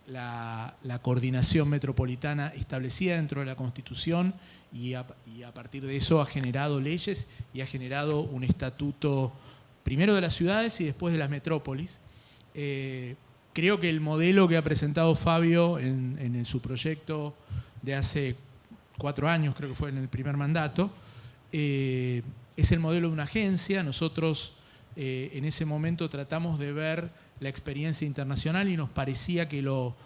la coordinación metropolitana establecida dentro de la Constitución y a partir de eso ha generado leyes y ha generado un estatuto primero de las ciudades y después de las metrópolis. Creo que el modelo que ha presentado Fabio en su proyecto de hace 4 años, creo que fue en el primer mandato, es el modelo de una agencia. Nosotros en ese momento tratamos de ver la experiencia internacional y nos parecía que lo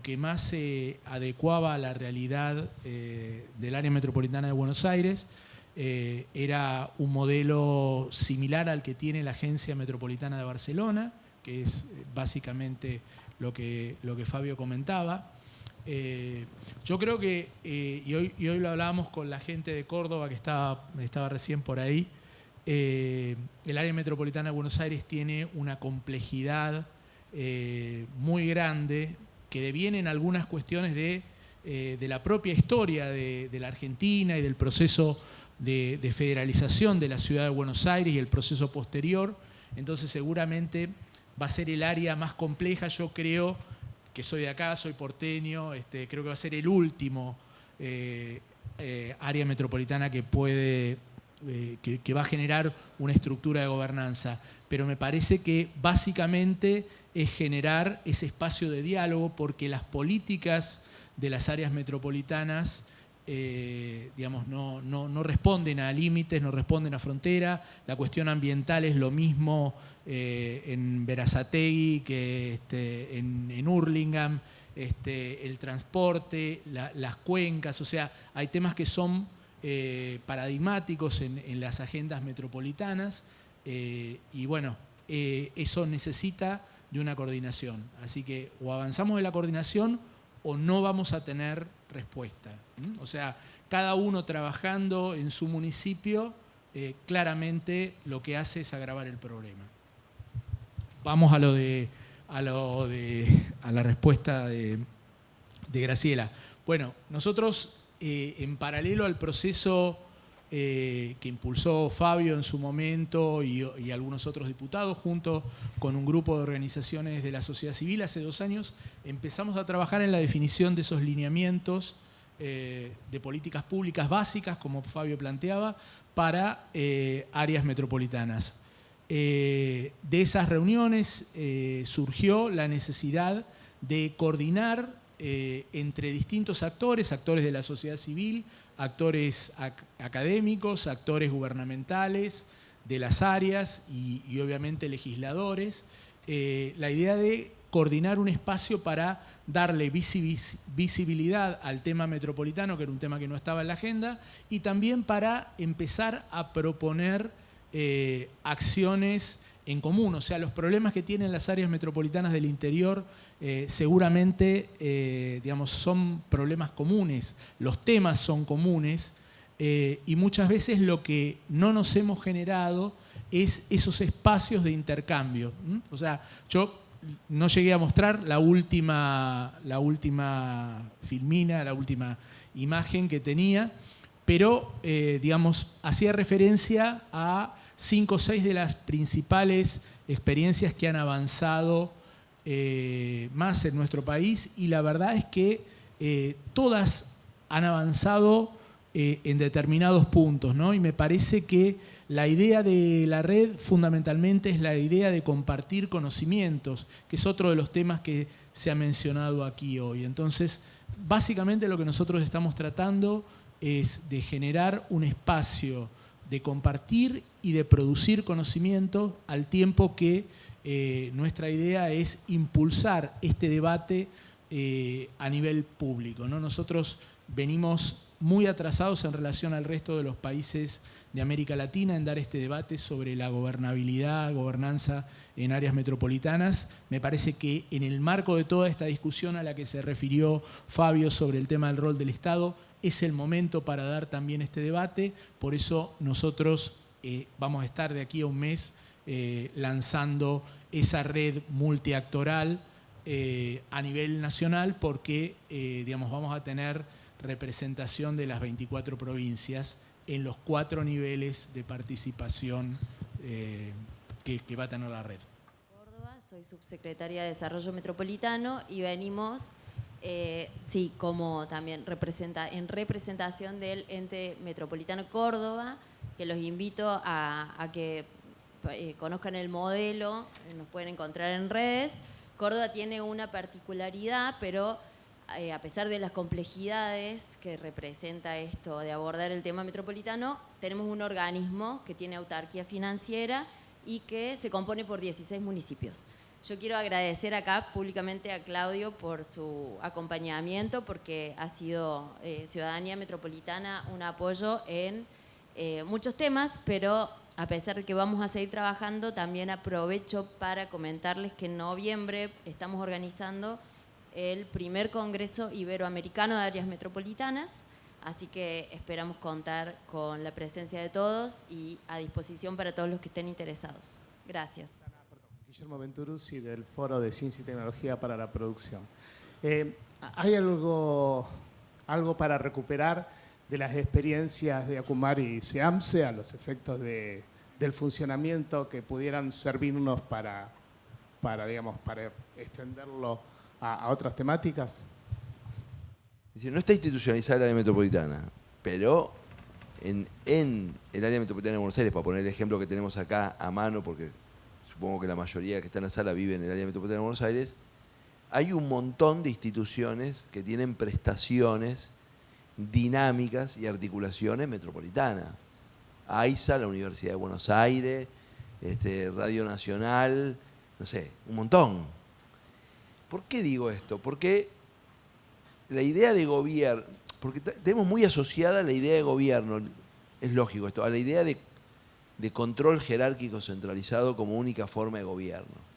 que más se adecuaba a la realidad del área metropolitana de Buenos Aires era un modelo similar al que tiene la Agencia Metropolitana de Barcelona, que es básicamente lo que Fabio comentaba. Yo creo que, y hoy lo hablábamos con la gente de Córdoba que estaba recién por ahí, el área metropolitana de Buenos Aires tiene una complejidad muy grande que deviene en algunas cuestiones de la propia historia de la Argentina y del proceso de federalización de la ciudad de Buenos Aires y el proceso posterior. Entonces seguramente va a ser el área más compleja. Yo creo que soy de acá, soy porteño, creo que va a ser el último área metropolitana que va a generar una estructura de gobernanza. Pero me parece que básicamente es generar ese espacio de diálogo, porque las políticas de las áreas metropolitanas digamos, no responden a límites, no responden a frontera. La cuestión ambiental es lo mismo en Berazategui que en Hurlingham, el transporte, las cuencas, o sea, hay temas que son paradigmáticos en las agendas metropolitanas y bueno, eso necesita de una coordinación. Así que o avanzamos en la coordinación o no vamos a tener respuesta. O sea, cada uno trabajando en su municipio, claramente lo que hace es agravar el problema. Vamos a la respuesta de Graciela. Bueno, nosotros en paralelo al proceso que impulsó Fabio en su momento y algunos otros diputados, junto con un grupo de organizaciones de la sociedad civil, hace 2 años empezamos a trabajar en la definición de esos lineamientos de políticas públicas básicas, como Fabio planteaba, para áreas metropolitanas. De esas reuniones surgió la necesidad de coordinar entre distintos actores de la sociedad civil, actores académicos, actores gubernamentales de las áreas y obviamente legisladores, la idea de coordinar un espacio para darle visibilidad al tema metropolitano, que era un tema que no estaba en la agenda, y también para empezar a proponer acciones en común. O sea, los problemas que tienen las áreas metropolitanas del interior seguramente digamos, son problemas comunes, los temas son comunes y muchas veces lo que no nos hemos generado es esos espacios de intercambio. O sea, yo no llegué a mostrar la última filmina, la última imagen que tenía, pero digamos, hacía referencia a 5 o 6 de las principales experiencias que han avanzado más en nuestro país, y la verdad es que todas han avanzado en determinados puntos, ¿no? Y me parece que la idea de la red fundamentalmente es la idea de compartir conocimientos, que es otro de los temas que se ha mencionado aquí hoy. Entonces, básicamente lo que nosotros estamos tratando es de generar un espacio de compartir y de producir conocimiento, al tiempo que nuestra idea es impulsar este debate a nivel público, ¿no? Nosotros venimos muy atrasados en relación al resto de los países de América Latina en dar este debate sobre la gobernabilidad, gobernanza en áreas metropolitanas. Me parece que en el marco de toda esta discusión a la que se refirió Fabio sobre el tema del rol del Estado, es el momento para dar también este debate. Por eso nosotros vamos a estar de aquí a un mes lanzando esa red multiactoral a nivel nacional porque digamos, vamos a tener representación de las 24 provincias en los 4 niveles de participación que va a tener la red. Soy subsecretaria de Desarrollo Metropolitano y venimos, sí, como también en representación del Ente Metropolitano Córdoba, que los invito a que conozcan el modelo, nos pueden encontrar en redes. Córdoba tiene una particularidad, pero a pesar de las complejidades que representa esto de abordar el tema metropolitano, tenemos un organismo que tiene autarquía financiera y que se compone por 16 municipios. Yo quiero agradecer acá públicamente a Claudio por su acompañamiento, porque ha sido Ciudadanía Metropolitana un apoyo en muchos temas, pero a pesar de que vamos a seguir trabajando, también aprovecho para comentarles que en noviembre estamos organizando el primer Congreso Iberoamericano de Áreas Metropolitanas, así que esperamos contar con la presencia de todos y a disposición para todos los que estén interesados. Gracias. Guillermo Venturuzzi, del Foro de Ciencia y Tecnología para la Producción. ¿Hay algo para recuperar de las experiencias de Acumar y SEAMSE a los efectos del funcionamiento que pudieran servirnos para extenderlo a otras temáticas? No está institucionalizada el área metropolitana, pero en el área metropolitana de Buenos Aires, para poner el ejemplo que tenemos acá a mano, porque supongo que la mayoría que está en la sala vive en el área metropolitana de Buenos Aires, hay un montón de instituciones que tienen prestaciones dinámicas y articulaciones metropolitanas. AISA, la Universidad de Buenos Aires, Radio Nacional, no sé, un montón. ¿Por qué digo esto? Porque la idea de gobierno, porque tenemos muy asociada la idea de gobierno, es lógico esto, a la idea de control jerárquico centralizado como única forma de gobierno.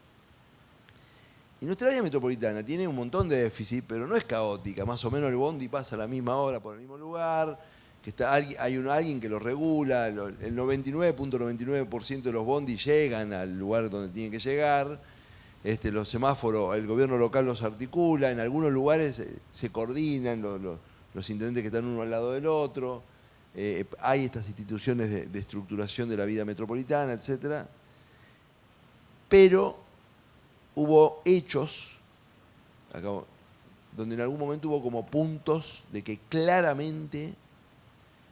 Y nuestra área metropolitana tiene un montón de déficit, pero no es caótica. Más o menos el bondi pasa a la misma hora por el mismo lugar, que hay alguien que lo regula, el 99.99% de los bondis llegan al lugar donde tienen que llegar, los semáforos, el gobierno local los articula, en algunos lugares se coordinan los intendentes que están uno al lado del otro. Hay estas instituciones de estructuración de la vida metropolitana, etc. Pero hubo hechos, donde en algún momento hubo como puntos de que claramente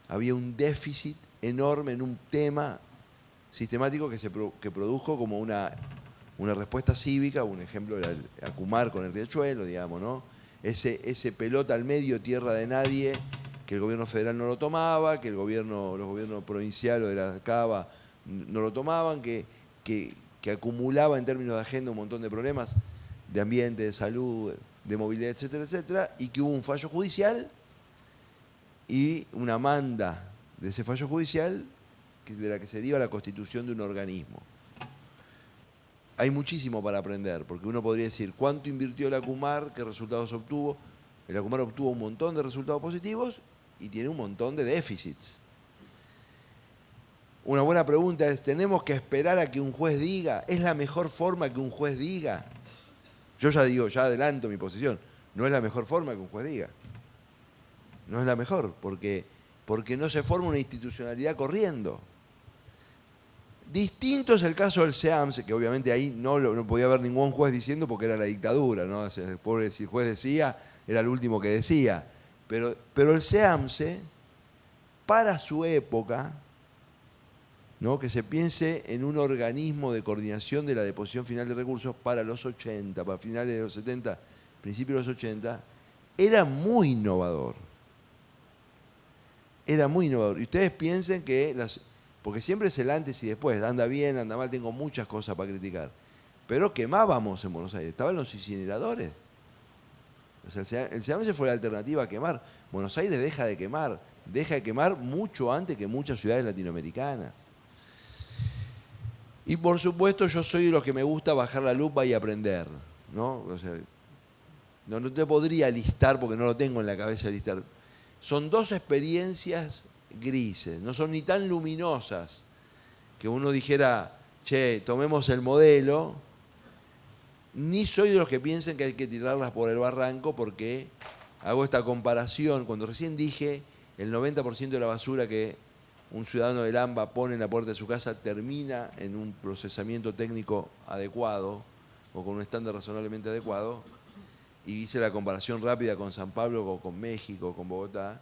había un déficit enorme en un tema sistemático que produjo como una respuesta cívica. Un ejemplo era el Acumar con el Riachuelo, digamos, ¿no? Ese pelota al medio, tierra de nadie, que el gobierno federal no lo tomaba, que los gobiernos provinciales de la Cava no lo tomaban, que acumulaba en términos de agenda un montón de problemas de ambiente, de salud, de movilidad, etcétera, etcétera, y que hubo un fallo judicial y una manda de ese fallo judicial de la que se deriva la constitución de un organismo. Hay muchísimo para aprender, porque uno podría decir cuánto invirtió el Acumar, qué resultados obtuvo. El Acumar obtuvo un montón de resultados positivos y tiene un montón de déficits. Una buena pregunta es, ¿tenemos que esperar a que un juez diga? ¿Es la mejor forma que un juez diga? Yo ya adelanto mi posición, no es la mejor forma que un juez diga. No es la mejor, porque no se forma una institucionalidad corriendo. Distinto es el caso del SEAMSE, que obviamente ahí no podía haber ningún juez diciendo porque era la dictadura, ¿no? El pobre, si el juez decía, era el último que decía. Pero el SEAMSE, para su época, ¿no? Que se piense en un organismo de coordinación de la deposición final de recursos para los 80, para finales de los 70, principios de los 80, era muy innovador. Era muy innovador. Y ustedes piensen que porque siempre es el antes y después, anda bien, anda mal, tengo muchas cosas para criticar. Pero quemábamos en Buenos Aires, estaban los incineradores. O sea, el SEAMSE fue la alternativa a quemar. Buenos Aires deja de quemar mucho antes que muchas ciudades latinoamericanas. Y por supuesto yo soy de los que me gusta bajar la lupa y aprender, ¿no? O sea, no te podría listar porque no lo tengo en la cabeza listar. Son dos experiencias grises, no son ni tan luminosas que uno dijera, che, tomemos el modelo, ni soy de los que piensen que hay que tirarlas por el barranco, porque hago esta comparación. Cuando recién dije el 90% de la basura que un ciudadano del AMBA pone en la puerta de su casa termina en un procesamiento técnico adecuado o con un estándar razonablemente adecuado, y hice la comparación rápida con San Pablo, o con México, con Bogotá,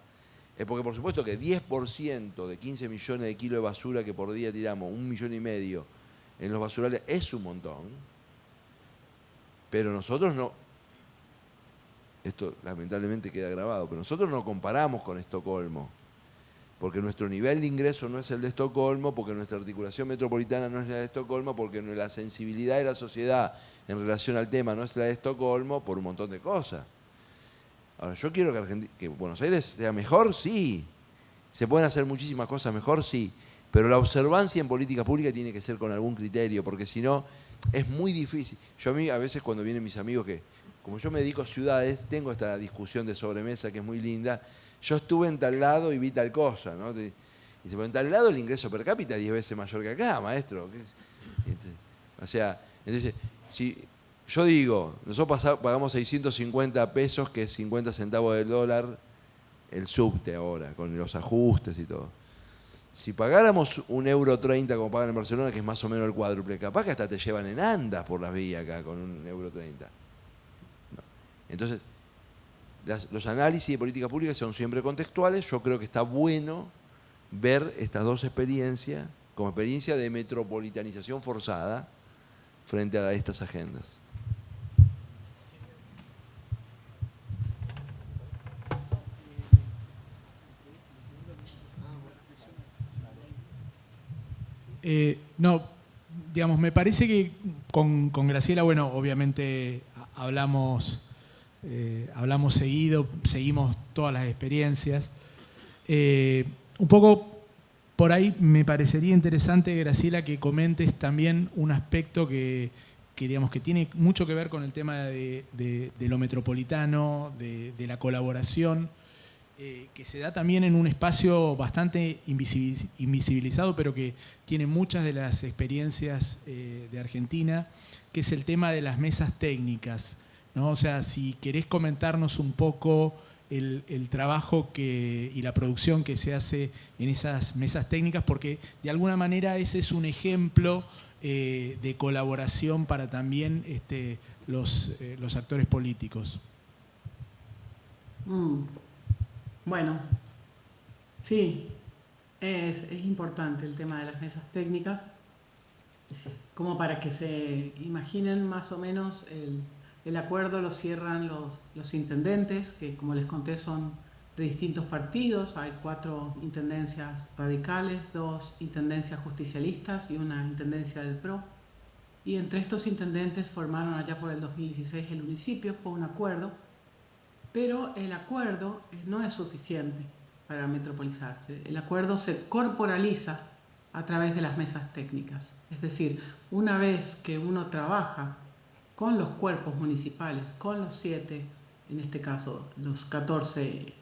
es porque por supuesto que 10% de 15 millones de kilos de basura que por día tiramos, 1,5 millones en los basurales, es un montón. Pero nosotros no, esto lamentablemente queda grabado, pero nosotros no comparamos con Estocolmo, porque nuestro nivel de ingreso no es el de Estocolmo, porque nuestra articulación metropolitana no es la de Estocolmo, porque la sensibilidad de la sociedad en relación al tema no es la de Estocolmo, por un montón de cosas. Ahora, yo quiero que Buenos Aires sea mejor, sí. Se pueden hacer muchísimas cosas mejor, sí. Pero la observancia en política pública tiene que ser con algún criterio, porque si no, es muy difícil. Yo a mí, a veces cuando vienen mis amigos que, como yo me dedico a ciudades, tengo esta discusión de sobremesa que es muy linda. Yo estuve en tal lado y vi tal cosa, ¿no? Y dice, pero en tal lado el ingreso per cápita es 10 veces mayor que acá, maestro. O sea, entonces, si yo digo, nosotros pagamos 650 pesos, que es 50 centavos del dólar, el subte ahora, con los ajustes y todo. Si pagáramos 1,30 € como pagan en Barcelona, que es más o menos el cuádruple, capaz que hasta te llevan en andas por las vías acá con 1,30 €. No. Entonces, los análisis de política pública son siempre contextuales. Yo creo que está bueno ver estas dos experiencias como experiencia de metropolitanización forzada frente a estas agendas. No, digamos, me parece que con Graciela, bueno, obviamente hablamos seguido, seguimos todas las experiencias. Un poco por ahí me parecería interesante, Graciela, que comentes también un aspecto que digamos, que tiene mucho que ver con el tema de lo metropolitano, de la colaboración, que se da también en un espacio bastante invisibilizado, pero que tiene muchas de las experiencias de Argentina, que es el tema de las mesas técnicas, ¿no? O sea, si querés comentarnos un poco el trabajo y la producción que se hace en esas mesas técnicas, porque de alguna manera ese es un ejemplo de colaboración para también los actores políticos. Bueno, sí, es importante el tema de las mesas técnicas, como para que se imaginen más o menos el acuerdo lo cierran los intendentes, que como les conté son de distintos partidos. Hay 4 intendencias radicales, 2 intendencias justicialistas y una intendencia del PRO. Y entre estos intendentes formaron allá por el 2016 el municipio, fue un acuerdo. Pero el acuerdo no es suficiente para metropolizarse. El acuerdo se corporaliza a través de las mesas técnicas. Es decir, una vez que uno trabaja con los cuerpos municipales, con los 7, en este caso los 14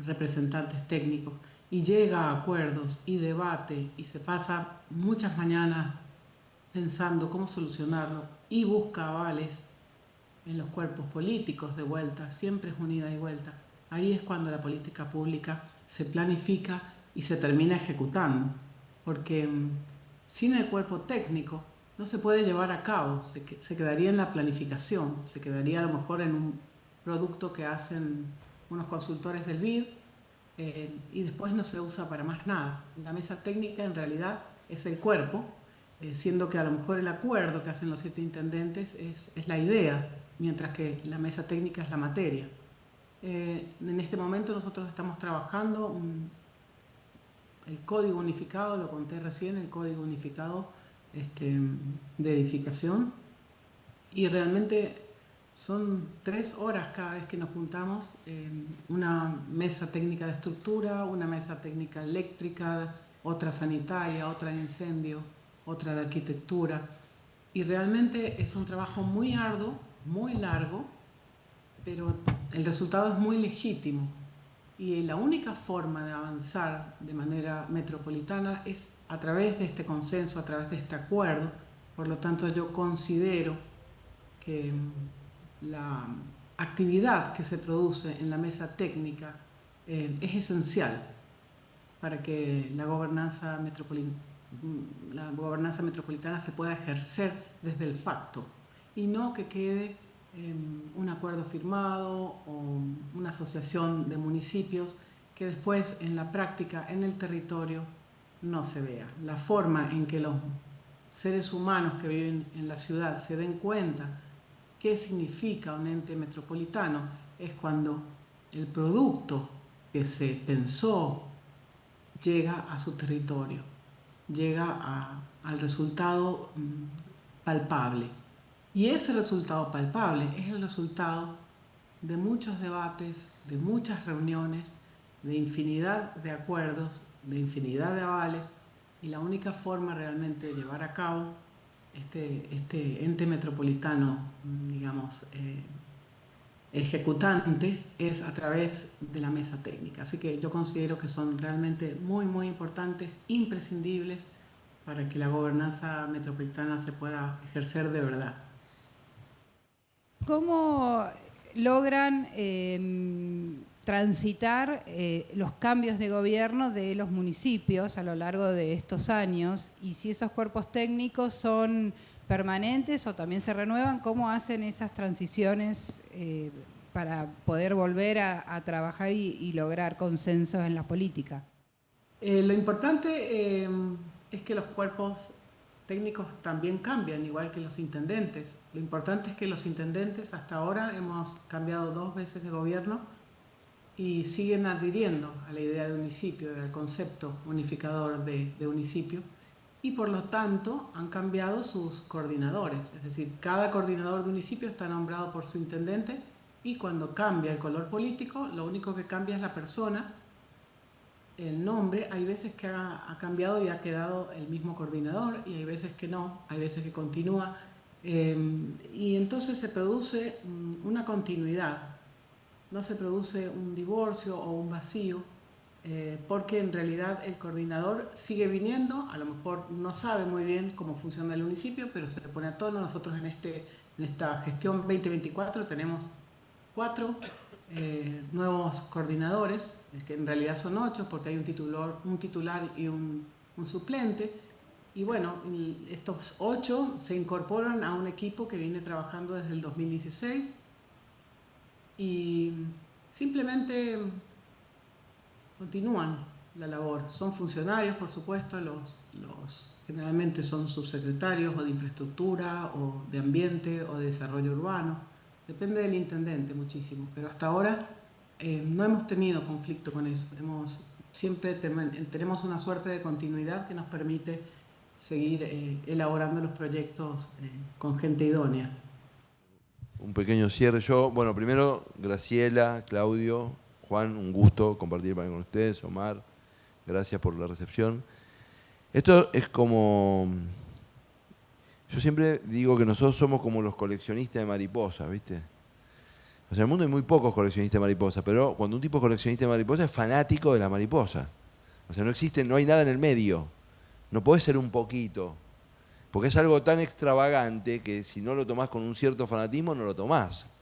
representantes técnicos, y llega a acuerdos y debate y se pasa muchas mañanas pensando cómo solucionarlo y busca avales en los cuerpos políticos de vuelta, siempre es unida y vuelta. Ahí es cuando la política pública se planifica y se termina ejecutando, porque sin el cuerpo técnico no se puede llevar a cabo, se quedaría en la planificación, se quedaría a lo mejor en un producto que hacen unos consultores del BID y después no se usa para más nada. La mesa técnica en realidad es el cuerpo, siendo que a lo mejor el acuerdo que hacen los 7 intendentes es la idea, mientras que la mesa técnica es la materia. En este momento nosotros estamos trabajando el código unificado, lo conté recién, el código unificado de edificación, y realmente son 3 horas cada vez que nos juntamos, una mesa técnica de estructura, una mesa técnica eléctrica, otra sanitaria, otra de incendio, otra de arquitectura, y realmente es un trabajo muy arduo, muy largo, pero el resultado es muy legítimo. Y la única forma de avanzar de manera metropolitana es a través de este consenso, a través de este acuerdo. Por lo tanto, yo considero que la actividad que se produce en la mesa técnica es esencial para que la gobernanza metropolitana se pueda ejercer desde el facto y no que quede un acuerdo firmado o una asociación de municipios que después en la práctica, en el territorio, no se vea. La forma en que los seres humanos que viven en la ciudad se den cuenta qué significa un ente metropolitano es cuando el producto que se pensó llega a su territorio, llega al resultado palpable. Y ese resultado palpable es el resultado de muchos debates, de muchas reuniones, de infinidad de acuerdos, de infinidad de avales, y la única forma realmente de llevar a cabo este ente metropolitano, digamos, ejecutante, es a través de la mesa técnica. Así que yo considero que son realmente muy, muy importantes, imprescindibles para que la gobernanza metropolitana se pueda ejercer de verdad. ¿Cómo logran transitar los cambios de gobierno de los municipios a lo largo de estos años? Y si esos cuerpos técnicos son permanentes o también se renuevan, ¿cómo hacen esas transiciones para poder volver a trabajar y lograr consensos en la política? Lo importante es que los cuerpos técnicos también cambian, igual que los intendentes. Lo importante es que los intendentes hasta ahora hemos cambiado 2 veces de gobierno y siguen adhiriendo a la idea de municipio, al concepto unificador de municipio, y por lo tanto han cambiado sus coordinadores. Es decir, cada coordinador de municipio está nombrado por su intendente y cuando cambia el color político, lo único que cambia es la persona. El nombre, hay veces que ha cambiado y ha quedado el mismo coordinador y hay veces que no, hay veces que continúa. Y entonces se produce una continuidad, no se produce un divorcio o un vacío, porque en realidad el coordinador sigue viniendo, a lo mejor no sabe muy bien cómo funciona el municipio, pero se pone a tono. Nosotros en esta gestión 2024 tenemos 4 nuevos coordinadores, que en realidad son 8 porque hay un titular y un suplente. Y bueno, estos 8 se incorporan a un equipo que viene trabajando desde el 2016 y simplemente continúan la labor. Son funcionarios, por supuesto, generalmente son subsecretarios o de infraestructura o de ambiente o de desarrollo urbano. Depende del intendente muchísimo, pero hasta ahora no hemos tenido conflicto con eso. Siempre tenemos una suerte de continuidad que nos permite seguir elaborando los proyectos con gente idónea. Un pequeño cierre. Bueno, primero, Graciela, Claudio, Juan, un gusto compartir con ustedes. Omar, gracias por la recepción. Esto es como... Yo siempre digo que nosotros somos como los coleccionistas de mariposas, ¿viste? O sea, en el mundo hay muy pocos coleccionistas de mariposas, pero cuando un tipo es coleccionista de mariposas es fanático de la mariposa. O sea, no hay nada en el medio. No podés ser un poquito. Porque es algo tan extravagante que si no lo tomás con un cierto fanatismo, no lo tomás.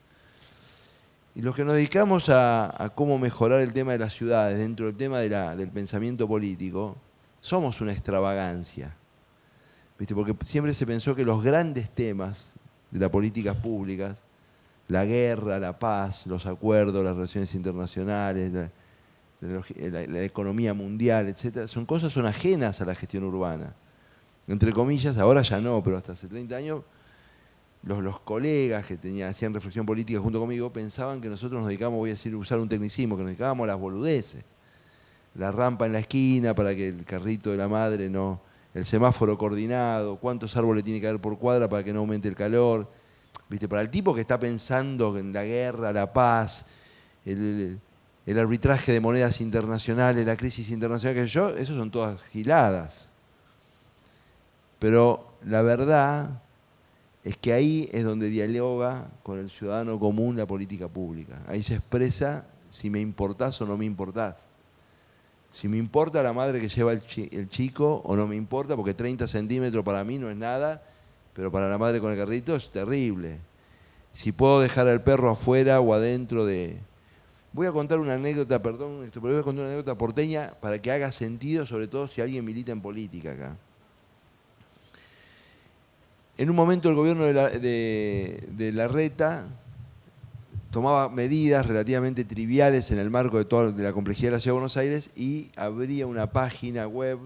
Y los que nos dedicamos a cómo mejorar el tema de las ciudades dentro del tema del pensamiento político, somos una extravagancia. ¿Viste? Porque siempre se pensó que los grandes temas de las políticas públicas, la guerra, la paz, los acuerdos, las relaciones internacionales, la economía mundial, etc., son ajenas a la gestión urbana. Entre comillas, ahora ya no, pero hasta hace 30 años los colegas que hacían reflexión política junto conmigo pensaban que nosotros nos dedicábamos, usar un tecnicismo, que nos dedicábamos a las boludeces. La rampa en la esquina para que el carrito de la madre no... El semáforo coordinado, cuántos árboles tiene que haber por cuadra para que no aumente el calor. ¿Viste? Para el tipo que está pensando en la guerra, la paz, el arbitraje de monedas internacionales, la crisis internacional, eso son todas giladas. Pero la verdad es que ahí es donde dialoga con el ciudadano común la política pública. Ahí se expresa si me importás o no me importás. Si me importa la madre que lleva el chico o no me importa, porque 30 centímetros para mí no es nada, pero para la madre con el carrito es terrible. Si puedo dejar al perro afuera o adentro de... Voy a contar una anécdota, perdón, pero voy a contar una anécdota porteña para que haga sentido, sobre todo si alguien milita en política acá. En un momento el gobierno de Larreta tomaba medidas relativamente triviales en el marco de la complejidad de la Ciudad de Buenos Aires y abría una página web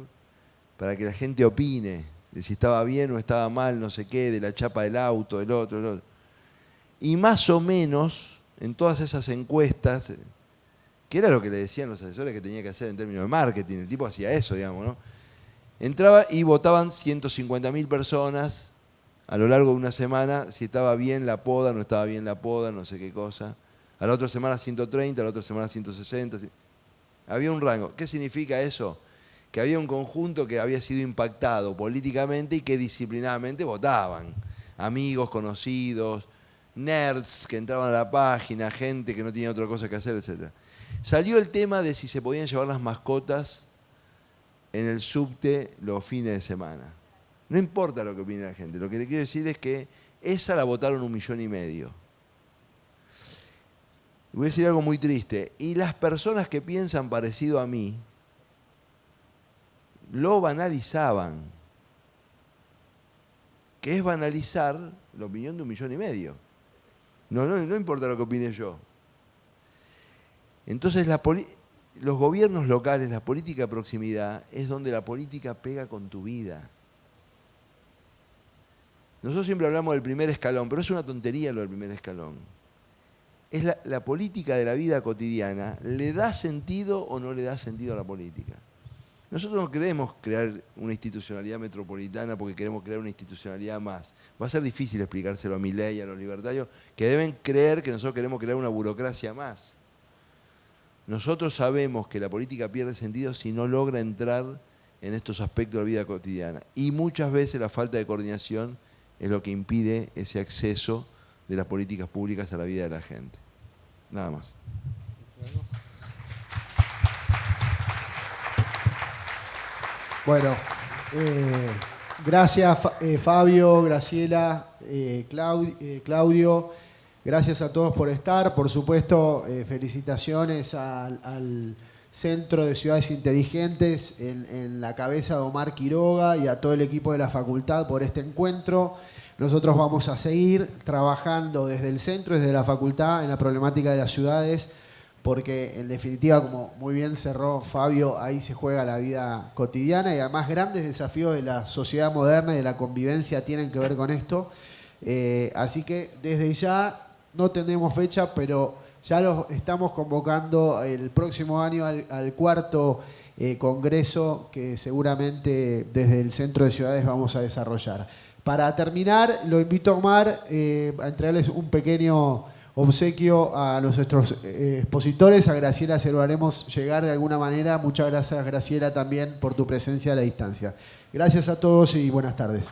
para que la gente opine de si estaba bien o estaba mal, no sé qué, de la chapa del auto, del otro. Y más o menos, en todas esas encuestas, que era lo que le decían los asesores que tenía que hacer en términos de marketing, el tipo hacía eso, digamos, ¿no? Entraba y votaban 150.000 personas a lo largo de una semana, si estaba bien la poda, no estaba bien la poda, no sé qué cosa. A la otra semana 130, a la otra semana 160. Había un rango. ¿Qué significa eso? Que había un conjunto que había sido impactado políticamente y que disciplinadamente votaban. Amigos, conocidos, nerds que entraban a la página, gente que no tenía otra cosa que hacer, etc. Salió el tema de si se podían llevar las mascotas en el subte los fines de semana. No importa lo que opine la gente, lo que le quiero decir es que esa la votaron 1,5 millones. Voy a decir algo muy triste. Y las personas que piensan parecido a mí, lo banalizaban. ¿Qué es banalizar la opinión de 1,5 millones? No importa lo que opine yo. Entonces los gobiernos locales, la política de proximidad, es donde la política pega con tu vida. Nosotros siempre hablamos del primer escalón, pero es una tontería lo del primer escalón. Es la política de la vida cotidiana. ¿Le da sentido o no le da sentido a la política? Nosotros no queremos crear una institucionalidad metropolitana porque queremos crear una institucionalidad más. Va a ser difícil explicárselo a Milei y a los libertarios que deben creer que nosotros queremos crear una burocracia más. Nosotros sabemos que la política pierde sentido si no logra entrar en estos aspectos de la vida cotidiana. Y muchas veces la falta de coordinación es lo que impide ese acceso de las políticas públicas a la vida de la gente. Nada más. Bueno, gracias Fabio, Graciela, Claudio. Gracias a todos por estar. Por supuesto, felicitaciones al Centro de Ciudades Inteligentes en la cabeza de Omar Quiroga y a todo el equipo de la facultad por este encuentro. Nosotros vamos a seguir trabajando desde el centro, desde la facultad, en la problemática de las ciudades, porque en definitiva, como muy bien cerró Fabio, ahí se juega la vida cotidiana y además grandes desafíos de la sociedad moderna y de la convivencia tienen que ver con esto. Así que desde ya no tenemos fecha, pero ya los estamos convocando el próximo año al cuarto congreso que seguramente desde el Centro de Ciudades vamos a desarrollar. Para terminar, lo invito a Omar a entregarles un pequeño obsequio a nuestros expositores. A Graciela se lo haremos llegar de alguna manera. Muchas gracias, Graciela, también por tu presencia a la distancia. Gracias a todos y buenas tardes.